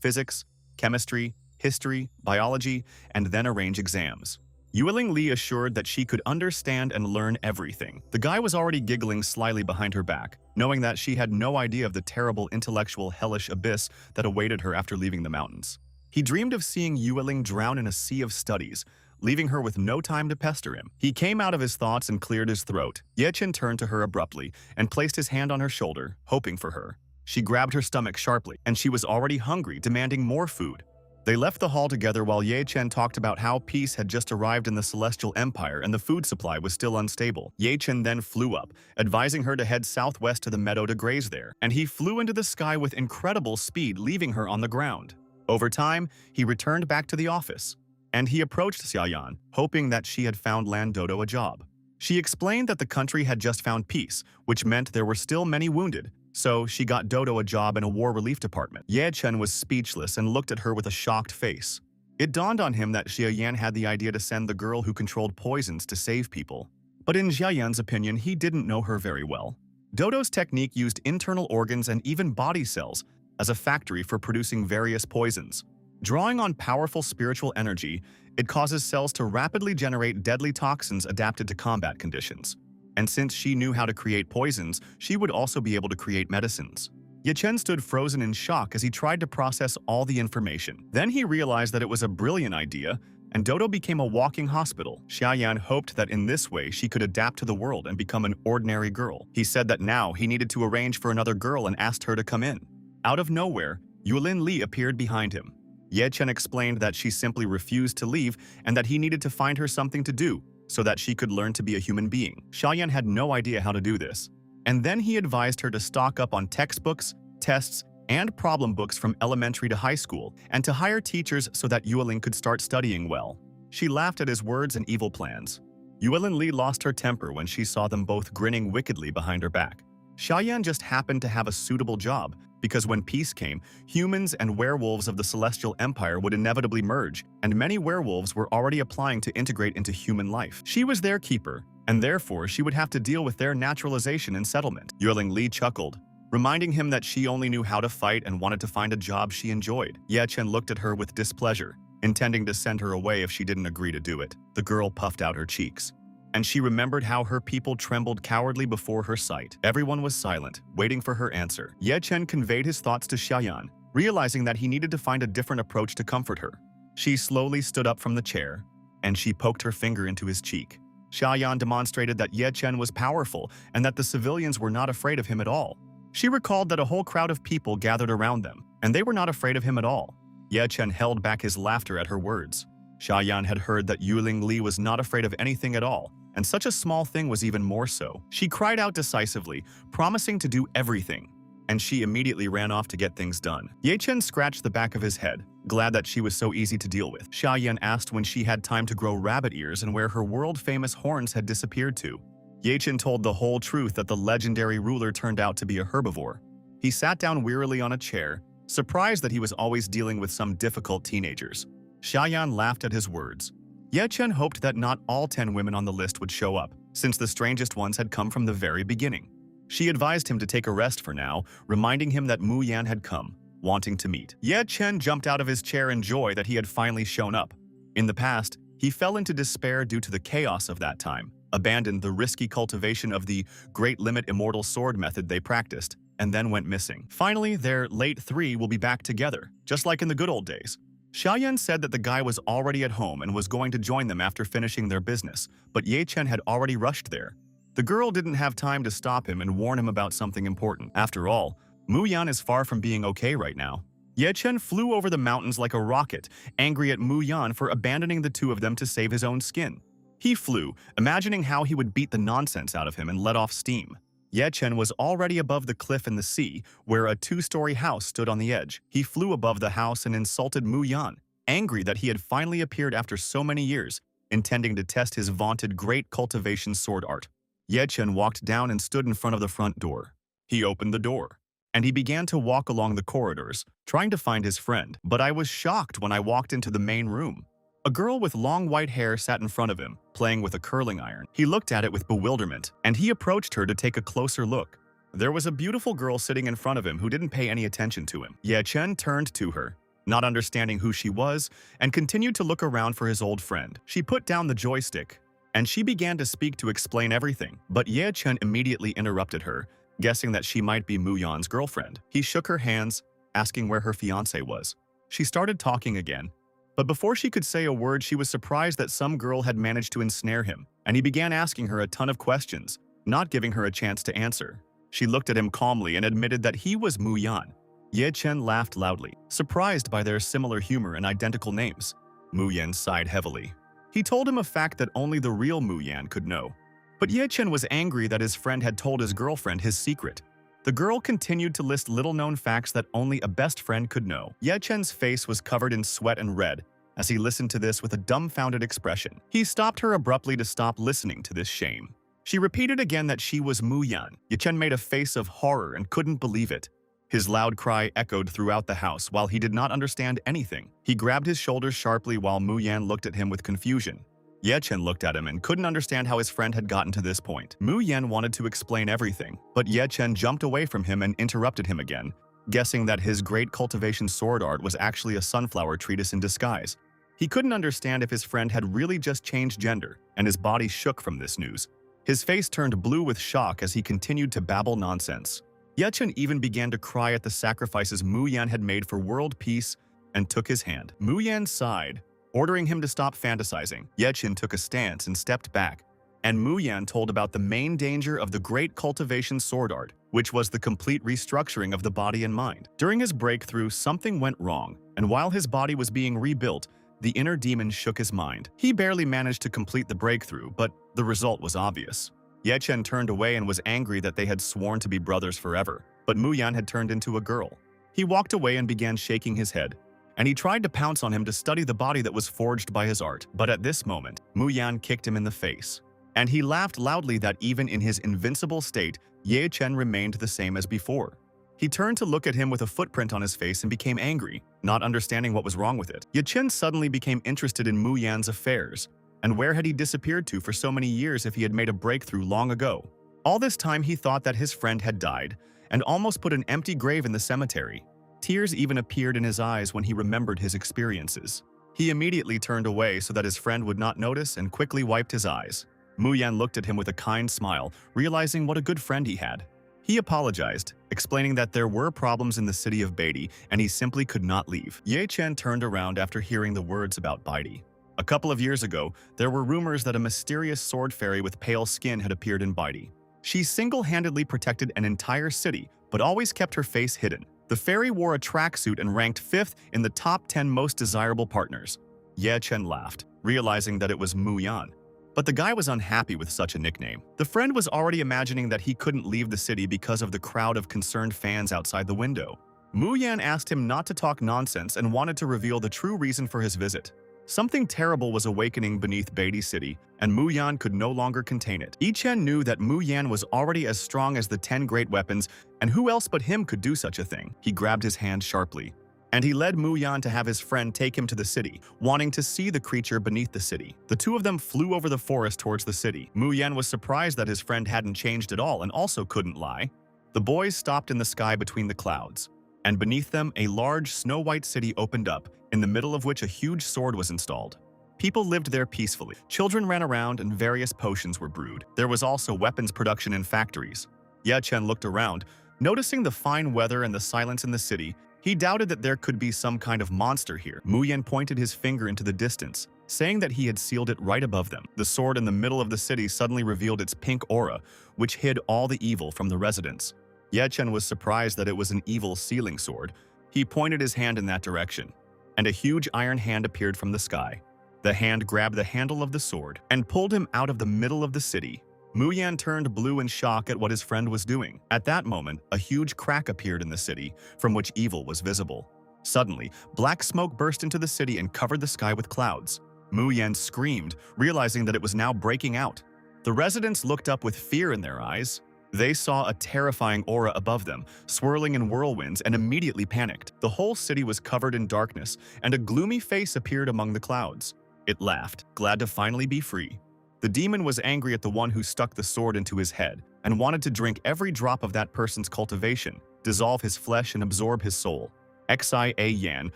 physics, chemistry, history, biology, and then arrange exams. Yueling Li assured that she could understand and learn everything. The guy was already giggling slyly behind her back, knowing that she had no idea of the terrible intellectual hellish abyss that awaited her after leaving the mountains. He dreamed of seeing Yueling drown in a sea of studies, leaving her with no time to pester him. He came out of his thoughts and cleared his throat. Ye Chen turned to her abruptly and placed his hand on her shoulder, hoping for her. She grabbed her stomach sharply, and she was already hungry, demanding more food. They left the hall together while Ye Chen talked about how peace had just arrived in the Celestial Empire and the food supply was still unstable. Ye Chen then flew up, advising her to head southwest to the meadow to graze there, and he flew into the sky with incredible speed, leaving her on the ground. Over time, he returned back to the office, and he approached Xiaoyan, hoping that she had found Lan Dodo a job. She explained that the country had just found peace, which meant there were still many wounded, so she got Dodo a job in a war relief department. Ye Chen was speechless and looked at her with a shocked face. It dawned on him that Xiaoyan had the idea to send the girl who controlled poisons to save people. But in Xiaoyan's opinion, he didn't know her very well. Dodo's technique used internal organs and even body cells as a factory for producing various poisons. Drawing on powerful spiritual energy, it causes cells to rapidly generate deadly toxins adapted to combat conditions. And since she knew how to create poisons, she would also be able to create medicines. Ye Chen stood frozen in shock as he tried to process all the information. Then he realized that it was a brilliant idea, and Dodo became a walking hospital. Xiaoyan hoped that in this way she could adapt to the world and become an ordinary girl. He said that now he needed to arrange for another girl and asked her to come in. Out of nowhere, Yuelin Li appeared behind him. Ye Chen explained that she simply refused to leave and that he needed to find her something to do, so that she could learn to be a human being. Xiaoyan had no idea how to do this. And then he advised her to stock up on textbooks, tests, and problem books from elementary to high school, and to hire teachers so that Yueling could start studying well. She laughed at his words and evil plans. Yuelin Li lost her temper when she saw them both grinning wickedly behind her back. Xiaoyan just happened to have a suitable job, because when peace came, humans and werewolves of the Celestial Empire would inevitably merge, and many werewolves were already applying to integrate into human life. She was their keeper, and therefore she would have to deal with their naturalization and settlement. Yueling Li chuckled, reminding him that she only knew how to fight and wanted to find a job she enjoyed. Ye Chen looked at her with displeasure, intending to send her away if she didn't agree to do it. The girl puffed out her cheeks, and she remembered how her people trembled cowardly before her sight. Everyone was silent, waiting for her answer. Ye Chen conveyed his thoughts to Xiaoyan, realizing that he needed to find a different approach to comfort her. She slowly stood up from the chair, and she poked her finger into his cheek. Xiaoyan demonstrated that Ye Chen was powerful and that the civilians were not afraid of him at all. She recalled that a whole crowd of people gathered around them, and they were not afraid of him at all. Ye Chen held back his laughter at her words. Xiaoyan had heard that Yueling Li was not afraid of anything at all, and such a small thing was even more so. She cried out decisively, promising to do everything, and she immediately ran off to get things done. Ye Chen scratched the back of his head, glad that she was so easy to deal with. Xiaoyan asked when she had time to grow rabbit ears and where her world-famous horns had disappeared to. Ye Chen told the whole truth that the legendary ruler turned out to be a herbivore. He sat down wearily on a chair, surprised that he was always dealing with some difficult teenagers. Xiaoyan laughed at his words. Ye Chen hoped that not all 10 women on the list would show up, since the strangest ones had come from the very beginning. She advised him to take a rest for now, reminding him that Mu Yan had come, wanting to meet. Ye Chen jumped out of his chair in joy that he had finally shown up. In the past, he fell into despair due to the chaos of that time, abandoned the risky cultivation of the Great Limit Immortal Sword method they practiced, and then went missing. Finally, their late three will be back together, just like in the good old days. Xiaoyan said that the guy was already at home and was going to join them after finishing their business, but Ye Chen had already rushed there. The girl didn't have time to stop him and warn him about something important. After all, Mu Yan is far from being okay right now. Ye Chen flew over the mountains like a rocket, angry at Mu Yan for abandoning the two of them to save his own skin. He flew, imagining how he would beat the nonsense out of him and let off steam. Ye Chen was already above the cliff in the sea, where a 2-story house stood on the edge. He flew above the house and insulted Mu Yan, angry that he had finally appeared after so many years, intending to test his vaunted great cultivation sword art. Ye Chen walked down and stood in front of the front door. He opened the door, and he began to walk along the corridors, trying to find his friend. But I was shocked when I walked into the main room. A girl with long white hair sat in front of him, playing with a curling iron. He looked at it with bewilderment, and he approached her to take a closer look. There was a beautiful girl sitting in front of him who didn't pay any attention to him. Ye Chen turned to her, not understanding who she was, and continued to look around for his old friend. She put down the joystick, and she began to speak to explain everything, but Ye Chen immediately interrupted her, guessing that she might be Mu Yan's girlfriend. He shook her hands, asking where her fiancé was. She started talking again, but before she could say a word, she was surprised that some girl had managed to ensnare him, and he began asking her a ton of questions, not giving her a chance to answer. She looked at him calmly and admitted that he was Mu Yan. Ye Chen laughed loudly, surprised by their similar humor and identical names. Mu Yan sighed heavily. He told him a fact that only the real Mu Yan could know. But Ye Chen was angry that his friend had told his girlfriend his secret. The girl continued to list little-known facts that only a best friend could know. Ye Chen's face was covered in sweat and red as he listened to this with a dumbfounded expression. He stopped her abruptly to stop listening to this shame. She repeated again that she was Mu Yan. Ye Chen made a face of horror and couldn't believe it. His loud cry echoed throughout the house while he did not understand anything. He grabbed his shoulders sharply while Mu Yan looked at him with confusion. Ye Chen looked at him and couldn't understand how his friend had gotten to this point. Mu Yan wanted to explain everything, but Ye Chen jumped away from him and interrupted him again, guessing that his great cultivation sword art was actually a sunflower treatise in disguise. He couldn't understand if his friend had really just changed gender, and his body shook from this news. His face turned blue with shock as he continued to babble nonsense. Ye Chen even began to cry at the sacrifices Mu Yan had made for world peace and took his hand. Mu Yan sighed, ordering him to stop fantasizing. Ye Chen took a stance and stepped back, and Mu Yan told about the main danger of the great cultivation sword art, which was the complete restructuring of the body and mind. During his breakthrough, something went wrong, and while his body was being rebuilt, the inner demon shook his mind. He barely managed to complete the breakthrough, but the result was obvious. Ye Chen turned away and was angry that they had sworn to be brothers forever, but Mu Yan had turned into a girl. He walked away and began shaking his head, and he tried to pounce on him to study the body that was forged by his art. But at this moment, Mu Yan kicked him in the face, and he laughed loudly that even in his invincible state, Ye Chen remained the same as before. He turned to look at him with a footprint on his face and became angry, not understanding what was wrong with it. Ye Chen suddenly became interested in Mu Yan's affairs, and where had he disappeared to for so many years if he had made a breakthrough long ago? All this time he thought that his friend had died, and almost put an empty grave in the cemetery. Tears even appeared in his eyes when he remembered his experiences. He immediately turned away so that his friend would not notice and quickly wiped his eyes. Mu Yan looked at him with a kind smile, realizing what a good friend he had. He apologized, explaining that there were problems in the city of Beatty and he simply could not leave. Ye Chen turned around after hearing the words about Beatty. A couple of years ago, there were rumors that a mysterious sword fairy with pale skin had appeared in Beatty. She single-handedly protected an entire city, but always kept her face hidden. The fairy wore a tracksuit and ranked 5th in the top 10 most desirable partners. Ye Chen laughed, realizing that it was Mu Yan. But the guy was unhappy with such a nickname. The friend was already imagining that he couldn't leave the city because of the crowd of concerned fans outside the window. Mu Yan asked him not to talk nonsense and wanted to reveal the true reason for his visit. Something terrible was awakening beneath Beatty City, and Mu Yan could no longer contain it. Ye Chen knew that Mu Yan was already as strong as the 10 great weapons, and who else but him could do such a thing? He grabbed his hand sharply, and he led Mu Yan to have his friend take him to the city, wanting to see the creature beneath the city. The two of them flew over the forest towards the city. Mu Yan was surprised that his friend hadn't changed at all and also couldn't lie. The boys stopped in the sky between the clouds, and beneath them a large snow-white city opened up, in the middle of which a huge sword was installed. People lived there peacefully. Children ran around and various potions were brewed. There was also weapons production in factories. Ye Chen looked around, noticing the fine weather and the silence in the city. He doubted that there could be some kind of monster here. Mu Yan pointed his finger into the distance, saying that he had sealed it right above them. The sword in the middle of the city suddenly revealed its pink aura, which hid all the evil from the residents. Ye Chen was surprised that it was an evil sealing sword. He pointed his hand in that direction, and a huge iron hand appeared from the sky. The hand grabbed the handle of the sword and pulled him out of the middle of the city. Mu Yan turned blue in shock at what his friend was doing. At that moment, a huge crack appeared in the city, from which evil was visible. Suddenly, black smoke burst into the city and covered the sky with clouds. Mu Yan screamed, realizing that it was now breaking out. The residents looked up with fear in their eyes. They saw a terrifying aura above them, swirling in whirlwinds, and immediately panicked. The whole city was covered in darkness, and a gloomy face appeared among the clouds. It laughed, glad to finally be free. The demon was angry at the one who stuck the sword into his head and wanted to drink every drop of that person's cultivation, dissolve his flesh and absorb his soul. Xia Yan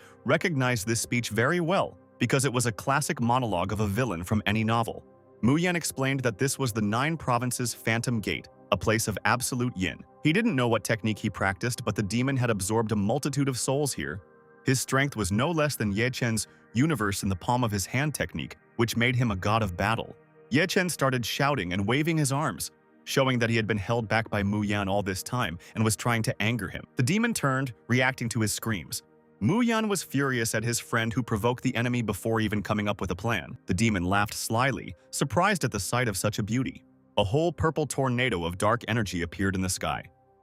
recognized this speech very well because it was a classic monologue of a villain from any novel. Mu Yan explained that this was the 9 provinces' Phantom Gate, a place of absolute yin. He didn't know what technique he practiced, but the demon had absorbed a multitude of souls here. His strength was no less than Ye Chen's universe in the palm of his hand technique, which made him a god of battle. Ye Chen started shouting and waving his arms, showing that he had been held back by Mu Yan all this time and was trying to anger him. The demon turned, reacting to his screams. Mu Yan was furious at his friend who provoked the enemy before even coming up with a plan. The demon laughed slyly, surprised at the sight of such a beauty. A whole purple tornado of dark energy appeared in the sky,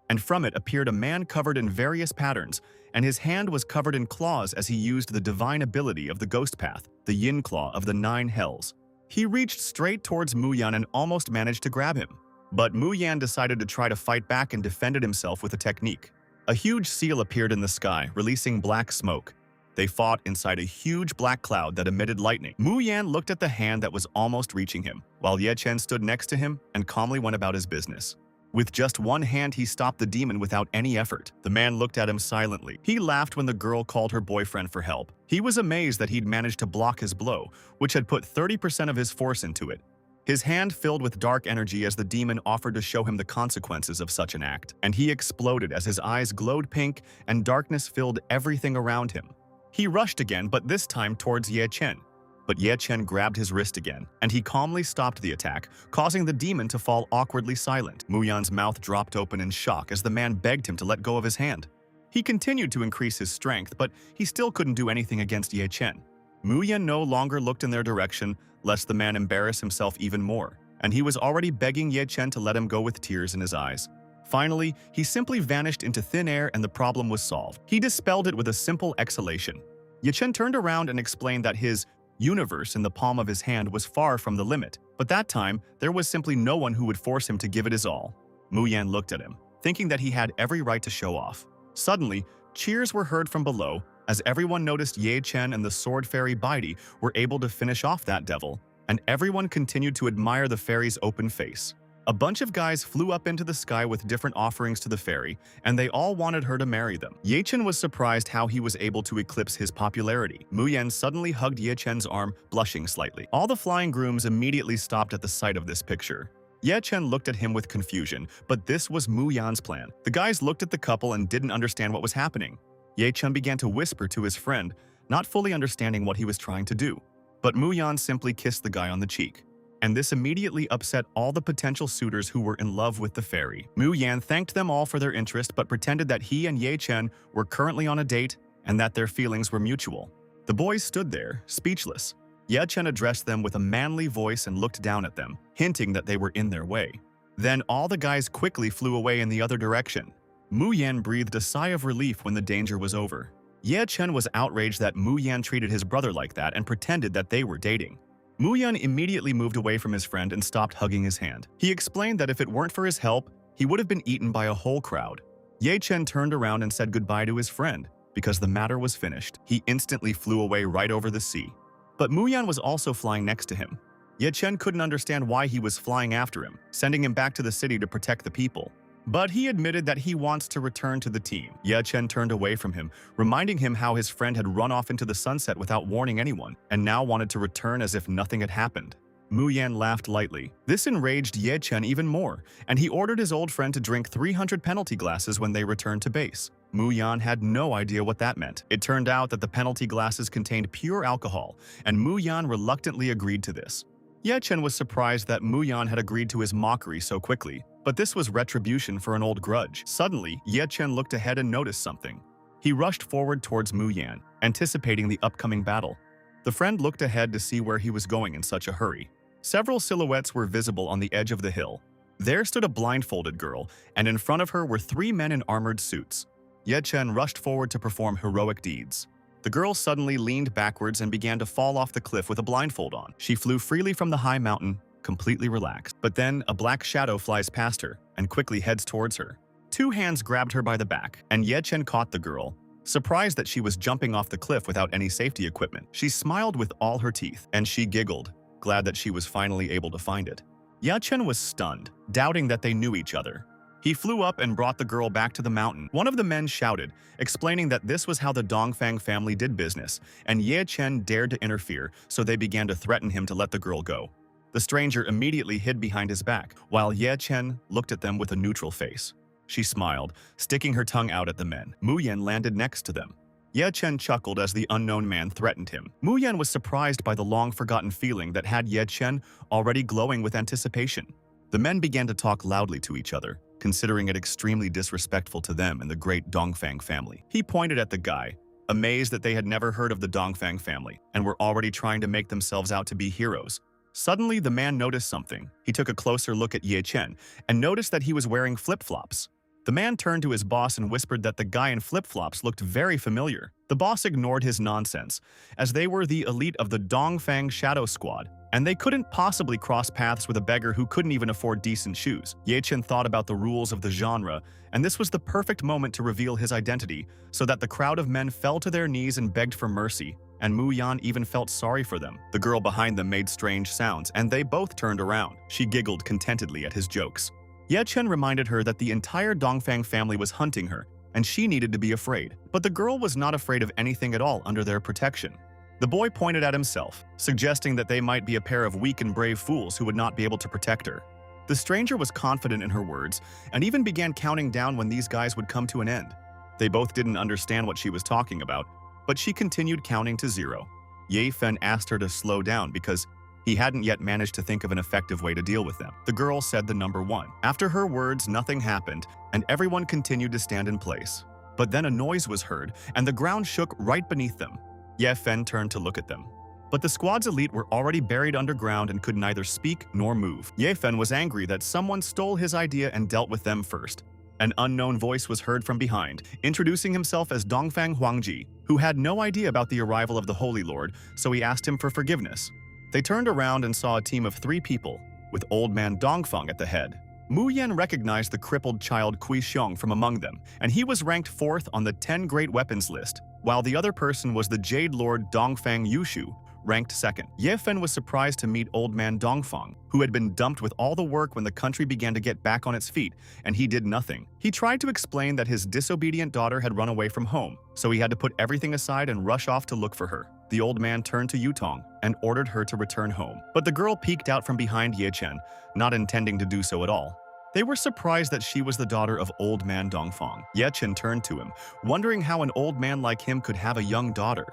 and from it appeared a man covered in various patterns, and his hand was covered in claws as he used the divine ability of the ghost path, the yin claw of the 9 hells. He reached straight towards Mu Yan and almost managed to grab him. But Mu Yan decided to try to fight back and defended himself with a technique. A huge seal appeared in the sky, releasing black smoke. They fought inside a huge black cloud that emitted lightning. Mu Yan looked at the hand that was almost reaching him, while Ye Chen stood next to him and calmly went about his business. With just one hand, he stopped the demon without any effort. The man looked at him silently. He laughed when the girl called her boyfriend for help. He was amazed that he'd managed to block his blow, which had put 30% of his force into it. His hand filled with dark energy as the demon offered to show him the consequences of such an act, and he exploded as his eyes glowed pink and darkness filled everything around him. He rushed again, but this time towards Ye Chen. But Ye Chen grabbed his wrist again, and he calmly stopped the attack, causing the demon to fall awkwardly silent. Mu Yan's mouth dropped open in shock as the man begged him to let go of his hand. He continued to increase his strength, but he still couldn't do anything against Ye Chen. Mu Yan no longer looked in their direction, lest the man embarrass himself even more, and he was already begging Ye Chen to let him go with tears in his eyes. Finally, he simply vanished into thin air and the problem was solved. He dispelled it with a simple exhalation. Ye Chen turned around and explained that his universe in the palm of his hand was far from the limit, but that time, there was simply no one who would force him to give it his all. Mu Yan looked at him, thinking that he had every right to show off. Suddenly, cheers were heard from below, as everyone noticed Ye Chen and the sword fairy Baidi were able to finish off that devil, and everyone continued to admire the fairy's open face. A bunch of guys flew up into the sky with different offerings to the fairy, and they all wanted her to marry them. Ye Chen was surprised how he was able to eclipse his popularity. Mu Yan suddenly hugged Ye Chen's arm, blushing slightly. All the flying grooms immediately stopped at the sight of this picture. Ye Chen looked at him with confusion, but this was Mu Yan's plan. The guys looked at the couple and didn't understand what was happening. Ye Chen began to whisper to his friend, not fully understanding what he was trying to do. But Mu Yan simply kissed the guy on the cheek, and this immediately upset all the potential suitors who were in love with the fairy. Mu Yan thanked them all for their interest but pretended that he and Ye Chen were currently on a date and that their feelings were mutual. The boys stood there, speechless. Ye Chen addressed them with a manly voice and looked down at them, hinting that they were in their way. Then all the guys quickly flew away in the other direction. Mu Yan breathed a sigh of relief when the danger was over. Ye Chen was outraged that Mu Yan treated his brother like that and pretended that they were dating. Mu Yan immediately moved away from his friend and stopped hugging his hand. He explained that if it weren't for his help, he would have been eaten by a whole crowd. Ye Chen turned around and said goodbye to his friend. Because the matter was finished, he instantly flew away right over the sea. But Mu Yan was also flying next to him. Ye Chen couldn't understand why he was flying after him, sending him back to the city to protect the people. But he admitted that he wants to return to the team. Ye Chen turned away from him, reminding him how his friend had run off into the sunset without warning anyone, and now wanted to return as if nothing had happened. Mu Yan laughed lightly. This enraged Ye Chen even more, and he ordered his old friend to drink 300 penalty glasses when they returned to base. Mu Yan had no idea what that meant. It turned out that the penalty glasses contained pure alcohol, and Mu Yan reluctantly agreed to this. Ye Chen was surprised that Mu Yan had agreed to his mockery so quickly, but this was retribution for an old grudge. Suddenly, Ye Chen looked ahead and noticed something. He rushed forward towards Mu Yan, anticipating the upcoming battle. The friend looked ahead to see where he was going in such a hurry. Several silhouettes were visible on the edge of the hill. There stood a blindfolded girl, and in front of her were 3 men in armored suits. Ye Chen rushed forward to perform heroic deeds. The girl suddenly leaned backwards and began to fall off the cliff with a blindfold on. She flew freely from the high mountain, completely relaxed. But then a black shadow flies past her and quickly heads towards her. 2 hands grabbed her by the back, and Ye Chen caught the girl. Surprised that she was jumping off the cliff without any safety equipment, she smiled with all her teeth, and she giggled, glad that she was finally able to find it. Ye Chen was stunned, doubting that they knew each other. He flew up and brought the girl back to the mountain. One of the men shouted, explaining that this was how the Dongfang family did business, and Ye Chen dared to interfere, so they began to threaten him to let the girl go. The stranger immediately hid behind his back, while Ye Chen looked at them with a neutral face. She smiled, sticking her tongue out at the men. Mu Yan landed next to them. Ye Chen chuckled as the unknown man threatened him. Mu Yan was surprised by the long-forgotten feeling that had Ye Chen already glowing with anticipation. The men began to talk loudly to each other, considering it extremely disrespectful to them and the great Dongfang family. He pointed at the guy, amazed that they had never heard of the Dongfang family and were already trying to make themselves out to be heroes. Suddenly, the man noticed something. He took a closer look at Ye Chen and noticed that he was wearing flip-flops. The man turned to his boss and whispered that the guy in flip-flops looked very familiar. The boss ignored his nonsense, as they were the elite of the Dongfang Shadow Squad, and they couldn't possibly cross paths with a beggar who couldn't even afford decent shoes. Ye Chen thought about the rules of the genre, and this was the perfect moment to reveal his identity, so that the crowd of men fell to their knees and begged for mercy, and Mu Yan even felt sorry for them. The girl behind them made strange sounds, and they both turned around. She giggled contentedly at his jokes. Ye Chen reminded her that the entire Dongfang family was hunting her, and she needed to be afraid. But the girl was not afraid of anything at all under their protection. The boy pointed at himself, suggesting that they might be a pair of weak and brave fools who would not be able to protect her. The stranger was confident in her words, and even began counting down when these guys would come to an end. They both didn't understand what she was talking about, but she continued counting to 0. Ye Fen asked her to slow down because he hadn't yet managed to think of an effective way to deal with them. The girl said the number 1. After her words, nothing happened, and everyone continued to stand in place. But then a noise was heard, and the ground shook right beneath them. Ye Fen turned to look at them. But the squad's elite were already buried underground and could neither speak nor move. Ye Fen was angry that someone stole his idea and dealt with them first. An unknown voice was heard from behind, introducing himself as Dongfang Huangji, who had no idea about the arrival of the Holy Lord, so he asked him for forgiveness. They turned around and saw a team of 3 people, with old man Dongfang at the head. Mu Yan recognized the crippled child Kui Xiong from among them, and he was ranked 4th on the 10 great weapons list, while the other person was the Jade Lord Dongfang Yushu, ranked 2nd. Ye Fen was surprised to meet old man Dongfang, who had been dumped with all the work when the country began to get back on its feet, and he did nothing. He tried to explain that his disobedient daughter had run away from home, so he had to put everything aside and rush off to look for her. The old man turned to Yutong and ordered her to return home. But the girl peeked out from behind Ye Chen, not intending to do so at all. They were surprised that she was the daughter of old man Dongfang. Ye Chen turned to him, wondering how an old man like him could have a young daughter.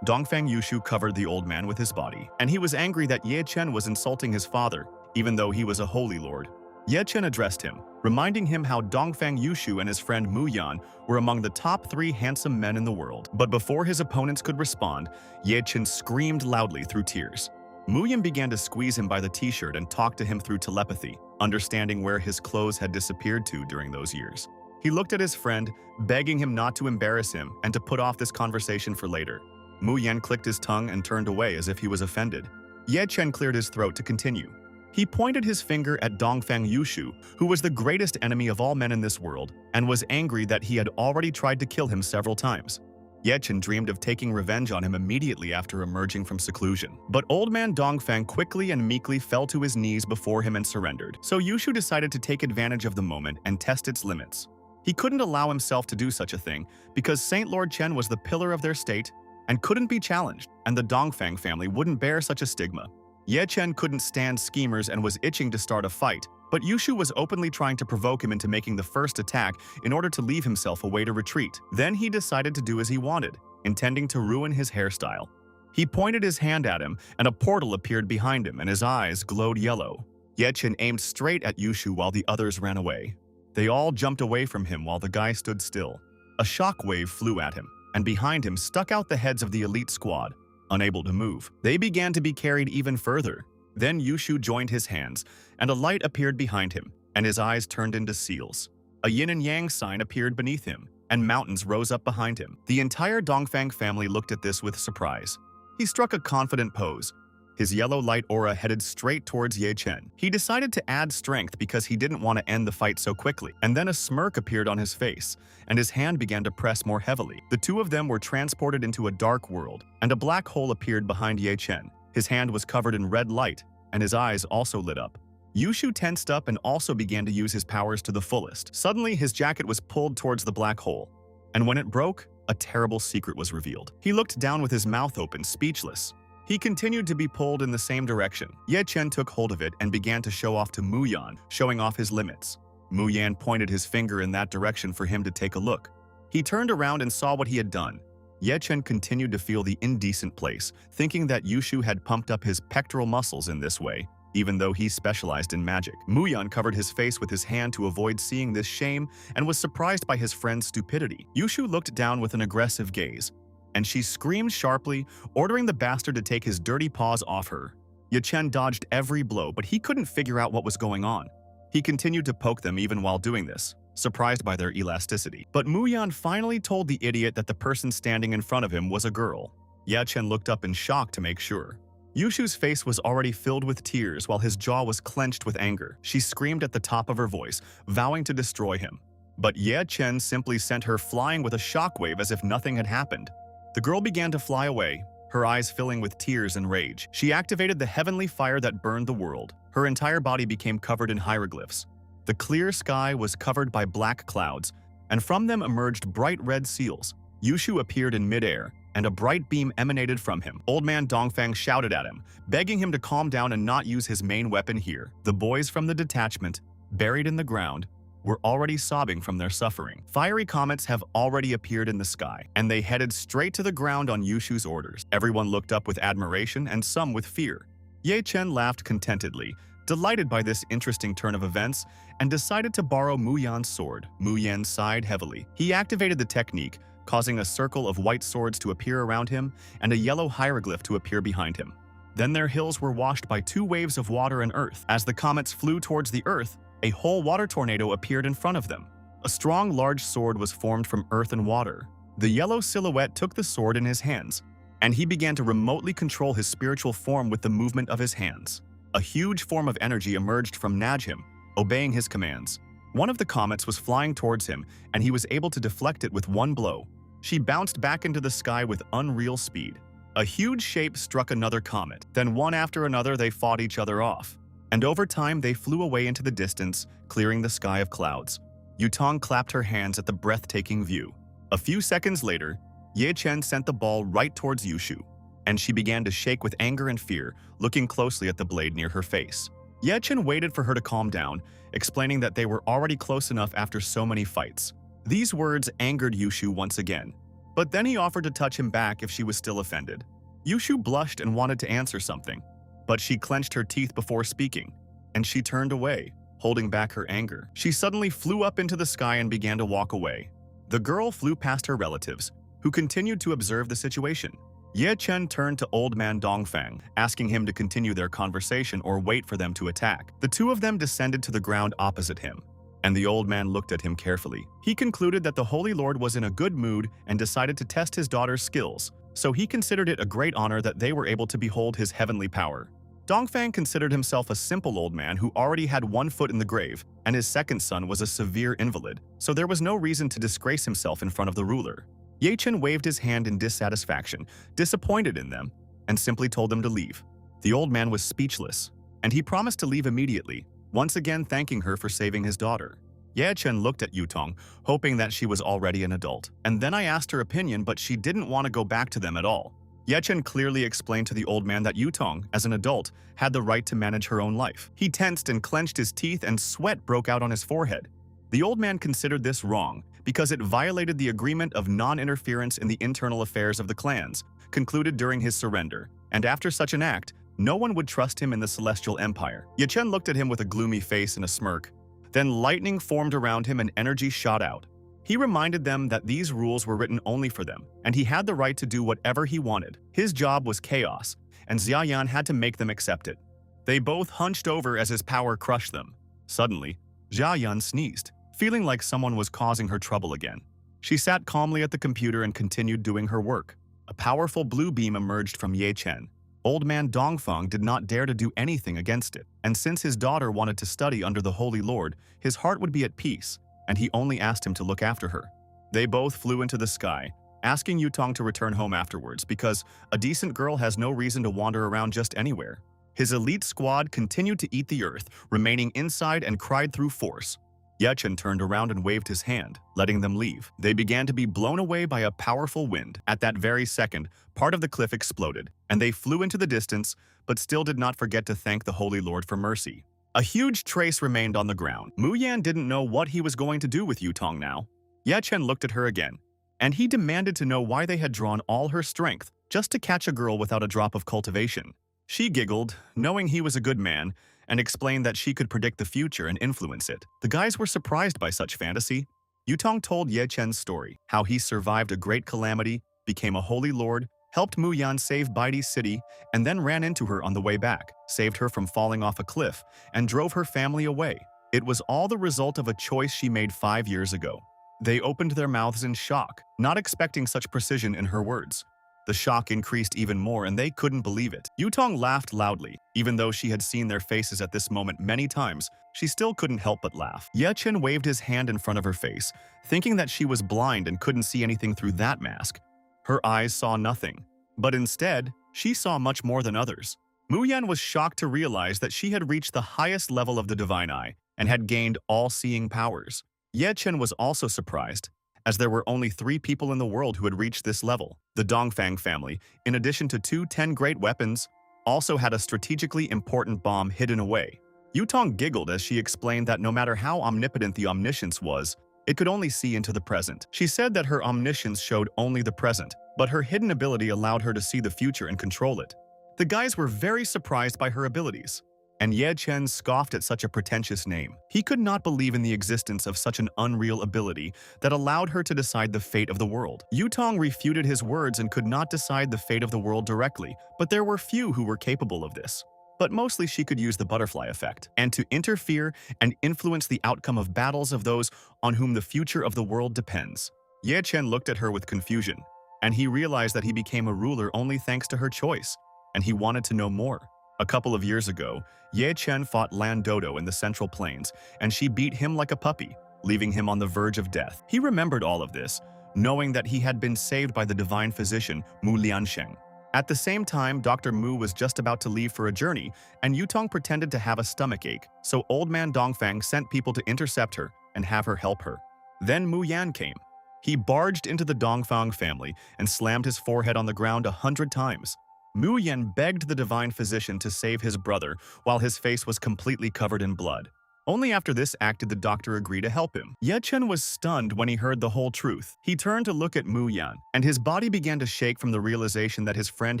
Dongfang Yushu covered the old man with his body, and he was angry that Ye Chen was insulting his father, even though he was a holy lord. Ye Chen addressed him, reminding him how Dongfang Yushu and his friend Mu Yan were among the top 3 handsome men in the world. But before his opponents could respond, Ye Chen screamed loudly through tears. Mu Yan began to squeeze him by the t-shirt and talk to him through telepathy, understanding where his clothes had disappeared to during those years. He looked at his friend, begging him not to embarrass him and to put off this conversation for later. Mu Yan clicked his tongue and turned away as if he was offended. Ye Chen cleared his throat to continue. He pointed his finger at Dongfang Yushu, who was the greatest enemy of all men in this world, and was angry that he had already tried to kill him several times. Ye Chen dreamed of taking revenge on him immediately after emerging from seclusion. But old man Dongfang quickly and meekly fell to his knees before him and surrendered. So Yushu decided to take advantage of the moment and test its limits. He couldn't allow himself to do such a thing because Saint Lord Chen was the pillar of their state and couldn't be challenged, and the Dongfang family wouldn't bear such a stigma. Ye Chen couldn't stand schemers and was itching to start a fight, but Yushu was openly trying to provoke him into making the first attack in order to leave himself a way to retreat. Then he decided to do as he wanted, intending to ruin his hairstyle. He pointed his hand at him, and a portal appeared behind him, and his eyes glowed yellow. Ye Chen aimed straight at Yushu while the others ran away. They all jumped away from him while the guy stood still. A shockwave flew at him, and behind him stuck out the heads of the elite squad. Unable to move, they began to be carried even further. Then Yushu joined his hands, and a light appeared behind him, and his eyes turned into seals. A yin and yang sign appeared beneath him, and mountains rose up behind him. The entire Dongfang family looked at this with surprise. He struck a confident pose. His yellow light aura headed straight towards Ye Chen. He decided to add strength because he didn't want to end the fight so quickly. And then a smirk appeared on his face, and his hand began to press more heavily. The two of them were transported into a dark world, and a black hole appeared behind Ye Chen, His hand was covered in red light, and his eyes also lit up. Yushu tensed up and also began to use his powers to the fullest. Suddenly, his jacket was pulled towards the black hole, and when it broke, a terrible secret was revealed. He looked down with his mouth open, speechless. He continued to be pulled in the same direction. Ye Chen took hold of it and began to show off to Mu Yan, showing off his limits. Mu Yan pointed his finger in that direction for him to take a look. He turned around and saw what he had done. Ye Chen continued to feel the indecent place, thinking that Yushu had pumped up his pectoral muscles in this way, even though he specialized in magic. Mu Yan covered his face with his hand to avoid seeing this shame and was surprised by his friend's stupidity. Yushu looked down with an aggressive gaze, and she screamed sharply, ordering the bastard to take his dirty paws off her. Ye Chen dodged every blow, but he couldn't figure out what was going on. He continued to poke them even while doing this, surprised by their elasticity. But Mu Yan finally told the idiot that the person standing in front of him was a girl. Ye Chen looked up in shock to make sure. Yushu's face was already filled with tears while his jaw was clenched with anger. She screamed at the top of her voice, vowing to destroy him. But Ye Chen simply sent her flying with a shockwave as if nothing had happened. The girl began to fly away, her eyes filling with tears and rage. She activated the heavenly fire that burned the world. Her entire body became covered in hieroglyphs. The clear sky was covered by black clouds, and from them emerged bright red seals. Yushu appeared in midair, and a bright beam emanated from him. Old man Dongfang shouted at him, begging him to calm down and not use his main weapon here. The boys from the detachment, buried in the ground, were already sobbing from their suffering. Fiery comets have already appeared in the sky, and they headed straight to the ground on Yushu's orders. Everyone looked up with admiration and some with fear. Ye Chen laughed contentedly, delighted by this interesting turn of events, and decided to borrow Mu Yan's sword. Mu Yan sighed heavily. He activated the technique, causing a circle of white swords to appear around him and a yellow hieroglyph to appear behind him. Then their hills were washed by 2 waves of water and earth. As the comets flew towards the earth, a whole water tornado appeared in front of them. A strong, large sword was formed from earth and water. The yellow silhouette took the sword in his hands, and he began to remotely control his spiritual form with the movement of his hands. A huge form of energy emerged from Najhim, obeying his commands. One of the comets was flying towards him, and he was able to deflect it with one blow. She bounced back into the sky with unreal speed. A huge shape struck another comet. Then one after another they fought each other off. And over time they flew away into the distance, clearing the sky of clouds. Yutong clapped her hands at the breathtaking view. A few seconds later, Ye Chen sent the ball right towards Yushu, and she began to shake with anger and fear, looking closely at the blade near her face. Ye Chen waited for her to calm down, explaining that they were already close enough after so many fights. These words angered Yushu once again, but then he offered to touch him back if she was still offended. Yushu blushed and wanted to answer something, but she clenched her teeth before speaking, and she turned away, holding back her anger. She suddenly flew up into the sky and began to walk away. The girl flew past her relatives, who continued to observe the situation. Ye Chen turned to old man Dongfang, asking him to continue their conversation or wait for them to attack. The two of them descended to the ground opposite him, and the old man looked at him carefully. He concluded that the Holy Lord was in a good mood and decided to test his daughter's skills, so he considered it a great honor that they were able to behold his heavenly power. Dongfang considered himself a simple old man who already had one foot in the grave, and his second son was a severe invalid, so there was no reason to disgrace himself in front of the ruler. Ye Chen waved his hand in dissatisfaction, disappointed in them, and simply told them to leave. The old man was speechless, and he promised to leave immediately, once again thanking her for saving his daughter. Ye Chen looked at Yutong, hoping that she was already an adult. And then I asked her opinion, but she didn't want to go back to them at all. Ye Chen clearly explained to the old man that Yutong, as an adult, had the right to manage her own life. He tensed and clenched his teeth, and sweat broke out on his forehead. The old man considered this wrong because it violated the agreement of non-interference in the internal affairs of the clans, concluded during his surrender, and after such an act, no one would trust him in the Celestial Empire. Ye Chen looked at him with a gloomy face and a smirk. Then lightning formed around him and energy shot out. He reminded them that these rules were written only for them, and he had the right to do whatever he wanted. His job was chaos, and Xiaoyan had to make them accept it. They both hunched over as his power crushed them. Suddenly, Xiaoyan sneezed, feeling like someone was causing her trouble again. She sat calmly at the computer and continued doing her work. A powerful blue beam emerged from Ye Chen. Old man Dongfang did not dare to do anything against it, and since his daughter wanted to study under the Holy Lord, his heart would be at peace, and he only asked him to look after her. They both flew into the sky, asking Yutong to return home afterwards because a decent girl has no reason to wander around just anywhere. His elite squad continued to eat the earth, remaining inside and cried through force. Yechen turned around and waved his hand, letting them leave. They began to be blown away by a powerful wind. At that very second, part of the cliff exploded, and they flew into the distance, but still did not forget to thank the Holy Lord for mercy. A huge trace remained on the ground. Mu Yan didn't know what he was going to do with Yutong now. Yechen looked at her again, and he demanded to know why they had drawn all her strength just to catch a girl without a drop of cultivation. She giggled, knowing he was a good man, and explained that she could predict the future and influence it. The guys were surprised by such fantasy. Yutong told Ye Chen's story, how he survived a great calamity, became a holy lord, helped Mu Yan save Baidi's city, and then ran into her on the way back, saved her from falling off a cliff, and drove her family away. It was all the result of a choice she made 5 years ago. They opened their mouths in shock, not expecting such precision in her words. The shock increased even more and they couldn't believe it. Yutong laughed loudly. Even though she had seen their faces at this moment many times, she still couldn't help but laugh. Yechen waved his hand in front of her face, thinking that she was blind and couldn't see anything through that mask. Her eyes saw nothing, but instead, she saw much more than others. Mu Yan was shocked to realize that she had reached the highest level of the divine eye and had gained all-seeing powers. Yechen was also surprised, as there were only 3 people in the world who had reached this level. The Dongfang family, in addition to 2 10-great weapons, also had a strategically important bomb hidden away. Yutong giggled as she explained that no matter how omnipotent the omniscience was, it could only see into the present. She said that her omniscience showed only the present, but her hidden ability allowed her to see the future and control it. The guys were very surprised by her abilities, and Ye Chen scoffed at such a pretentious name. He could not believe in the existence of such an unreal ability that allowed her to decide the fate of the world. Yutong refuted his words and could not decide the fate of the world directly, but there were few who were capable of this. But mostly she could use the butterfly effect, and to interfere and influence the outcome of battles of those on whom the future of the world depends. Ye Chen looked at her with confusion, and he realized that he became a ruler only thanks to her choice, and he wanted to know more. A couple of years ago, Ye Chen fought Lan Dodo in the Central Plains, and she beat him like a puppy, leaving him on the verge of death. He remembered all of this, knowing that he had been saved by the divine physician Mu Liansheng. At the same time, Dr. Mu was just about to leave for a journey, and Yutong pretended to have a stomachache, so Old Man Dongfang sent people to intercept her and have her help her. Then Mu Yan came. He barged into the Dongfang family and slammed his forehead on the ground 100 times. Mu Yan begged the divine physician to save his brother while his face was completely covered in blood. Only after this act did the doctor agree to help him. Ye Chen was stunned when he heard the whole truth. He turned to look at Mu Yan, and his body began to shake from the realization that his friend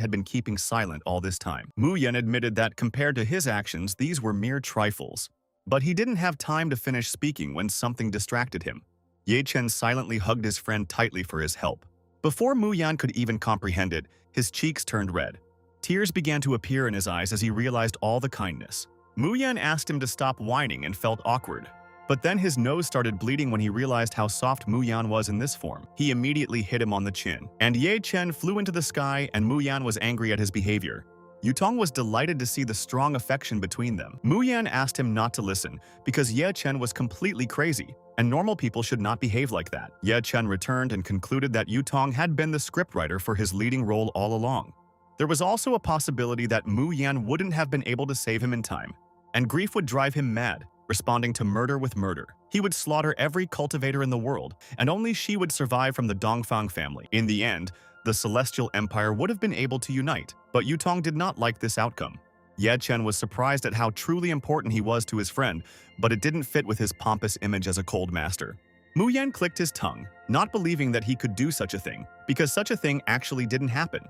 had been keeping silent all this time. Mu Yan admitted that compared to his actions, these were mere trifles. But he didn't have time to finish speaking when something distracted him. Ye Chen silently hugged his friend tightly for his help. Before Mu Yan could even comprehend it, his cheeks turned red. Tears began to appear in his eyes as he realized all the kindness. Mu Yan asked him to stop whining and felt awkward. But then his nose started bleeding when he realized how soft Mu Yan was in this form. He immediately hit him on the chin. And Ye Chen flew into the sky and Mu Yan was angry at his behavior. Yutong was delighted to see the strong affection between them. Mu Yan asked him not to listen because Ye Chen was completely crazy, and normal people should not behave like that. Ye Chen returned and concluded that Yutong had been the scriptwriter for his leading role all along. There was also a possibility that Mu Yan wouldn't have been able to save him in time, and grief would drive him mad, responding to murder with murder. He would slaughter every cultivator in the world, and only she would survive from the Dongfang family. In the end, the Celestial Empire would have been able to unite, but Yutong did not like this outcome. Ye Chen was surprised at how truly important he was to his friend, but it didn't fit with his pompous image as a cold master. Mu Yan clicked his tongue, not believing that he could do such a thing, because such a thing actually didn't happen.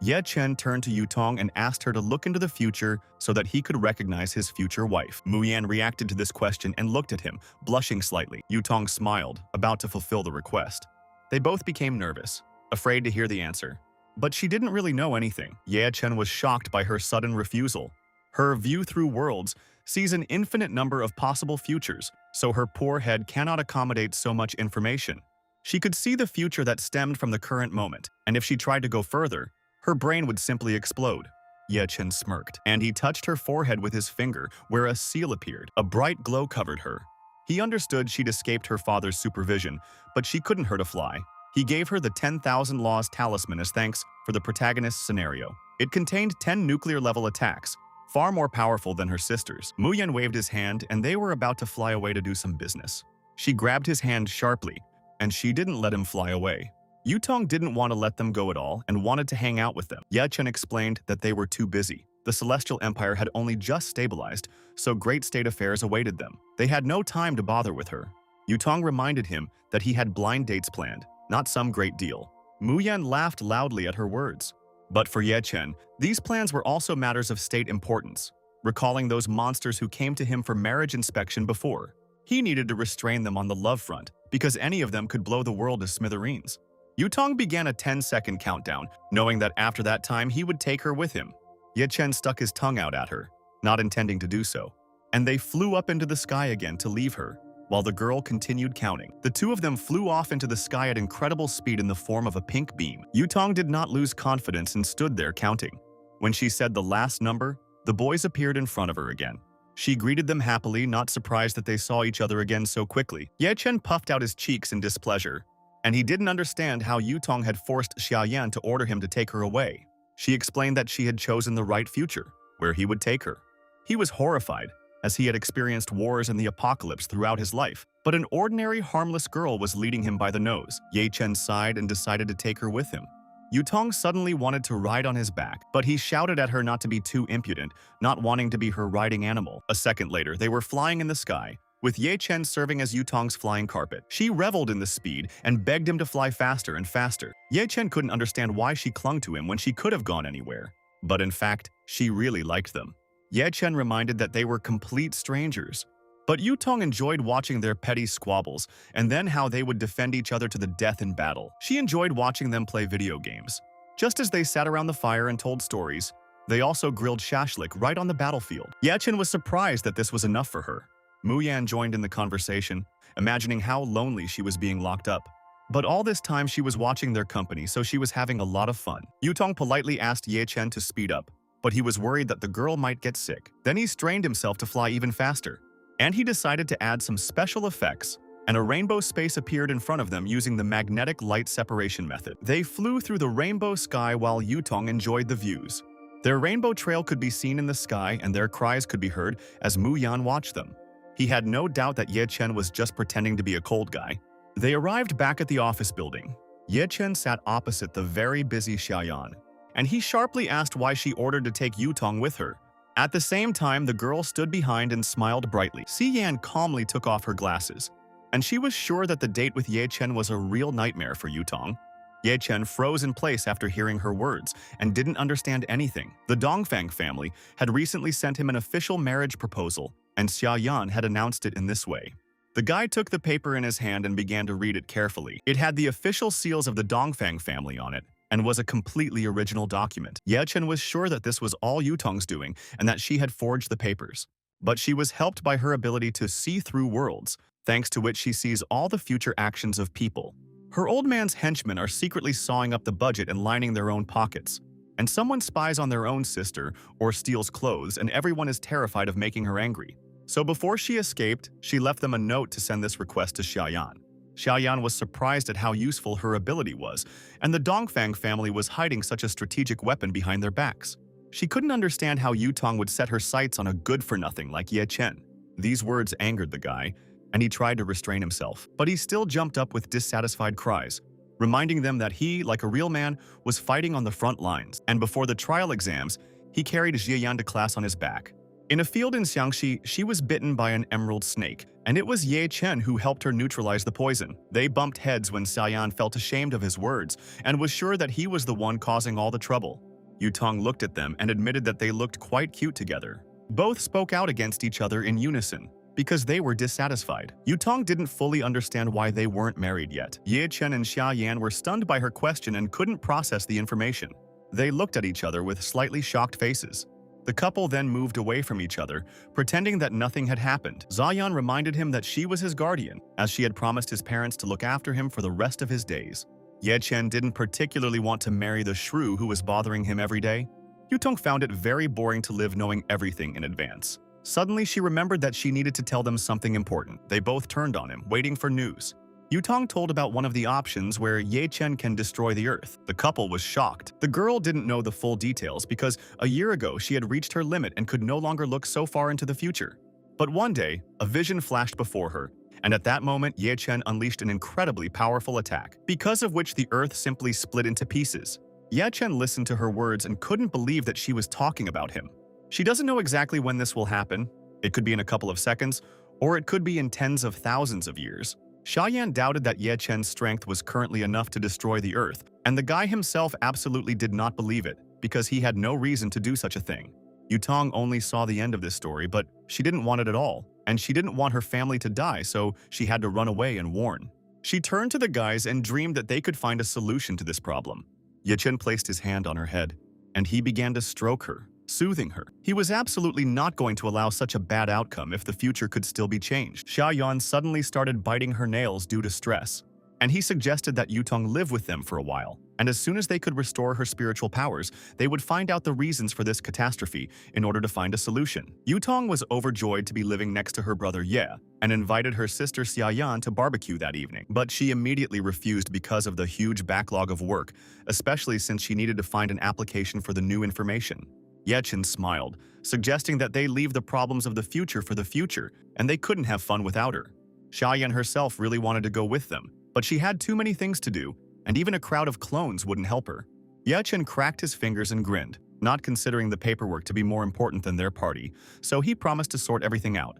Ye Chen turned to Yutong and asked her to look into the future so that he could recognize his future wife. Mu Yan reacted to this question and looked at him, blushing slightly. Yutong smiled, about to fulfill the request. They both became nervous, afraid to hear the answer. But she didn't really know anything. Ye Chen was shocked by her sudden refusal. Her view through worlds sees an infinite number of possible futures, so her poor head cannot accommodate so much information. She could see the future that stemmed from the current moment, and if she tried to go further, her brain would simply explode. Ye Chen smirked, and he touched her forehead with his finger, where a seal appeared. A bright glow covered her. He understood she'd escaped her father's supervision, but she couldn't hurt a fly. He gave her the 10,000 Laws talisman as thanks for the protagonist's scenario. It contained 10 nuclear-level attacks, far more powerful than her sister's. Mu Yan waved his hand, and they were about to fly away to do some business. She grabbed his hand sharply, and she didn't let him fly away. Yutong didn't want to let them go at all and wanted to hang out with them. Ye Chen explained that they were too busy. The Celestial Empire had only just stabilized, so great state affairs awaited them. They had no time to bother with her. Yutong reminded him that he had blind dates planned, not some great deal. Mu Yan laughed loudly at her words. But for Ye Chen, these plans were also matters of state importance. Recalling those monsters who came to him for marriage inspection before, he needed to restrain them on the love front because any of them could blow the world to smithereens. Yutong began a 10-second countdown, knowing that after that time he would take her with him. Ye Chen stuck his tongue out at her, not intending to do so, and they flew up into the sky again to leave her, while the girl continued counting. The two of them flew off into the sky at incredible speed in the form of a pink beam. Yutong did not lose confidence and stood there counting. When she said the last number, the boys appeared in front of her again. She greeted them happily, not surprised that they saw each other again so quickly. Ye Chen puffed out his cheeks in displeasure, and he didn't understand how Yutong had forced Xiaoyan to order him to take her away. She explained that she had chosen the right future, where he would take her. He was horrified, as he had experienced wars and the apocalypse throughout his life, but an ordinary harmless girl was leading him by the nose. Ye Chen sighed and decided to take her with him. Yutong suddenly wanted to ride on his back, but he shouted at her not to be too impudent, not wanting to be her riding animal. A second later, they were flying in the sky, with Ye Chen serving as Yutong's flying carpet. She reveled in the speed and begged him to fly faster and faster. Ye Chen couldn't understand why she clung to him when she could have gone anywhere. But in fact, she really liked them. Ye Chen reminded that they were complete strangers. But Yutong enjoyed watching their petty squabbles, and then how they would defend each other to the death in battle. She enjoyed watching them play video games. Just as they sat around the fire and told stories, they also grilled shashlik right on the battlefield. Ye Chen was surprised that this was enough for her. Mu Yan joined in the conversation, imagining how lonely she was being locked up. But all this time she was watching their company, so she was having a lot of fun. Yutong politely asked Ye Chen to speed up, but he was worried that the girl might get sick. Then he strained himself to fly even faster, and he decided to add some special effects, and a rainbow space appeared in front of them using the magnetic light separation method. They flew through the rainbow sky while Yutong enjoyed the views. Their rainbow trail could be seen in the sky, and their cries could be heard as Mu Yan watched them. He had no doubt that Ye Chen was just pretending to be a cold guy. They arrived back at the office building. Ye Chen sat opposite the very busy Xiaoyan, and he sharply asked why she ordered to take Yutong with her. At the same time, the girl stood behind and smiled brightly. Xiyan calmly took off her glasses, and she was sure that the date with Ye Chen was a real nightmare for Yutong. Ye Chen froze in place after hearing her words and didn't understand anything. The Dongfang family had recently sent him an official marriage proposal, and Xiaoyan had announced it in this way. The guy took the paper in his hand and began to read it carefully. It had the official seals of the Dongfang family on it, and was a completely original document. Ye Chen was sure that this was all Yutong's doing and that she had forged the papers. But she was helped by her ability to see through worlds, thanks to which she sees all the future actions of people. Her old man's henchmen are secretly sawing up the budget and lining their own pockets. And someone spies on their own sister or steals clothes, and everyone is terrified of making her angry. So before she escaped, she left them a note to send this request to Xiaoyan. Xiaoyan was surprised at how useful her ability was, and the Dongfang family was hiding such a strategic weapon behind their backs. She couldn't understand how Yutong would set her sights on a good-for-nothing like Ye Chen. These words angered the guy, and he tried to restrain himself. But he still jumped up with dissatisfied cries, reminding them that he, like a real man, was fighting on the front lines. And before the trial exams, he carried Xiaoyan to class on his back. In a field in Xiangxi, she was bitten by an emerald snake, and it was Ye Chen who helped her neutralize the poison. They bumped heads when Xiaoyan felt ashamed of his words and was sure that he was the one causing all the trouble. Yutong looked at them and admitted that they looked quite cute together. Both spoke out against each other in unison, because they were dissatisfied. Yutong didn't fully understand why they weren't married yet. Ye Chen and Xiaoyan were stunned by her question and couldn't process the information. They looked at each other with slightly shocked faces. The couple then moved away from each other, pretending that nothing had happened. Xiaoyan reminded him that she was his guardian, as she had promised his parents to look after him for the rest of his days. Ye Chen didn't particularly want to marry the shrew who was bothering him every day. Yutong found it very boring to live knowing everything in advance. Suddenly, she remembered that she needed to tell them something important. They both turned on him, waiting for news. Yutong told about one of the options where Ye Chen can destroy the Earth. The couple was shocked. The girl didn't know the full details because a year ago she had reached her limit and could no longer look so far into the future. But one day, a vision flashed before her, and at that moment Ye Chen unleashed an incredibly powerful attack, because of which the Earth simply split into pieces. Ye Chen listened to her words and couldn't believe that she was talking about him. She doesn't know exactly when this will happen. It could be in a couple of seconds, or it could be in tens of thousands of years. Xiaoyan doubted that Ye Chen's strength was currently enough to destroy the Earth, and the guy himself absolutely did not believe it, because he had no reason to do such a thing. Yutong only saw the end of this story, but she didn't want it at all, and she didn't want her family to die, so she had to run away and warn. She turned to the guys and dreamed that they could find a solution to this problem. Ye Chen placed his hand on her head, and he began to stroke her, soothing her. He was absolutely not going to allow such a bad outcome if the future could still be changed. Xiaoyan suddenly started biting her nails due to stress, and he suggested that Yutong live with them for a while, and as soon as they could restore her spiritual powers, they would find out the reasons for this catastrophe in order to find a solution. Yutong was overjoyed to be living next to her brother Ye, and invited her sister Xiaoyan to barbecue that evening. But she immediately refused because of the huge backlog of work, especially since she needed to find an application for the new information. Ye Chen smiled, suggesting that they leave the problems of the future for the future, and they couldn't have fun without her. Xiaoyan herself really wanted to go with them, but she had too many things to do, and even a crowd of clones wouldn't help her. Ye Chen cracked his fingers and grinned, not considering the paperwork to be more important than their party, so he promised to sort everything out.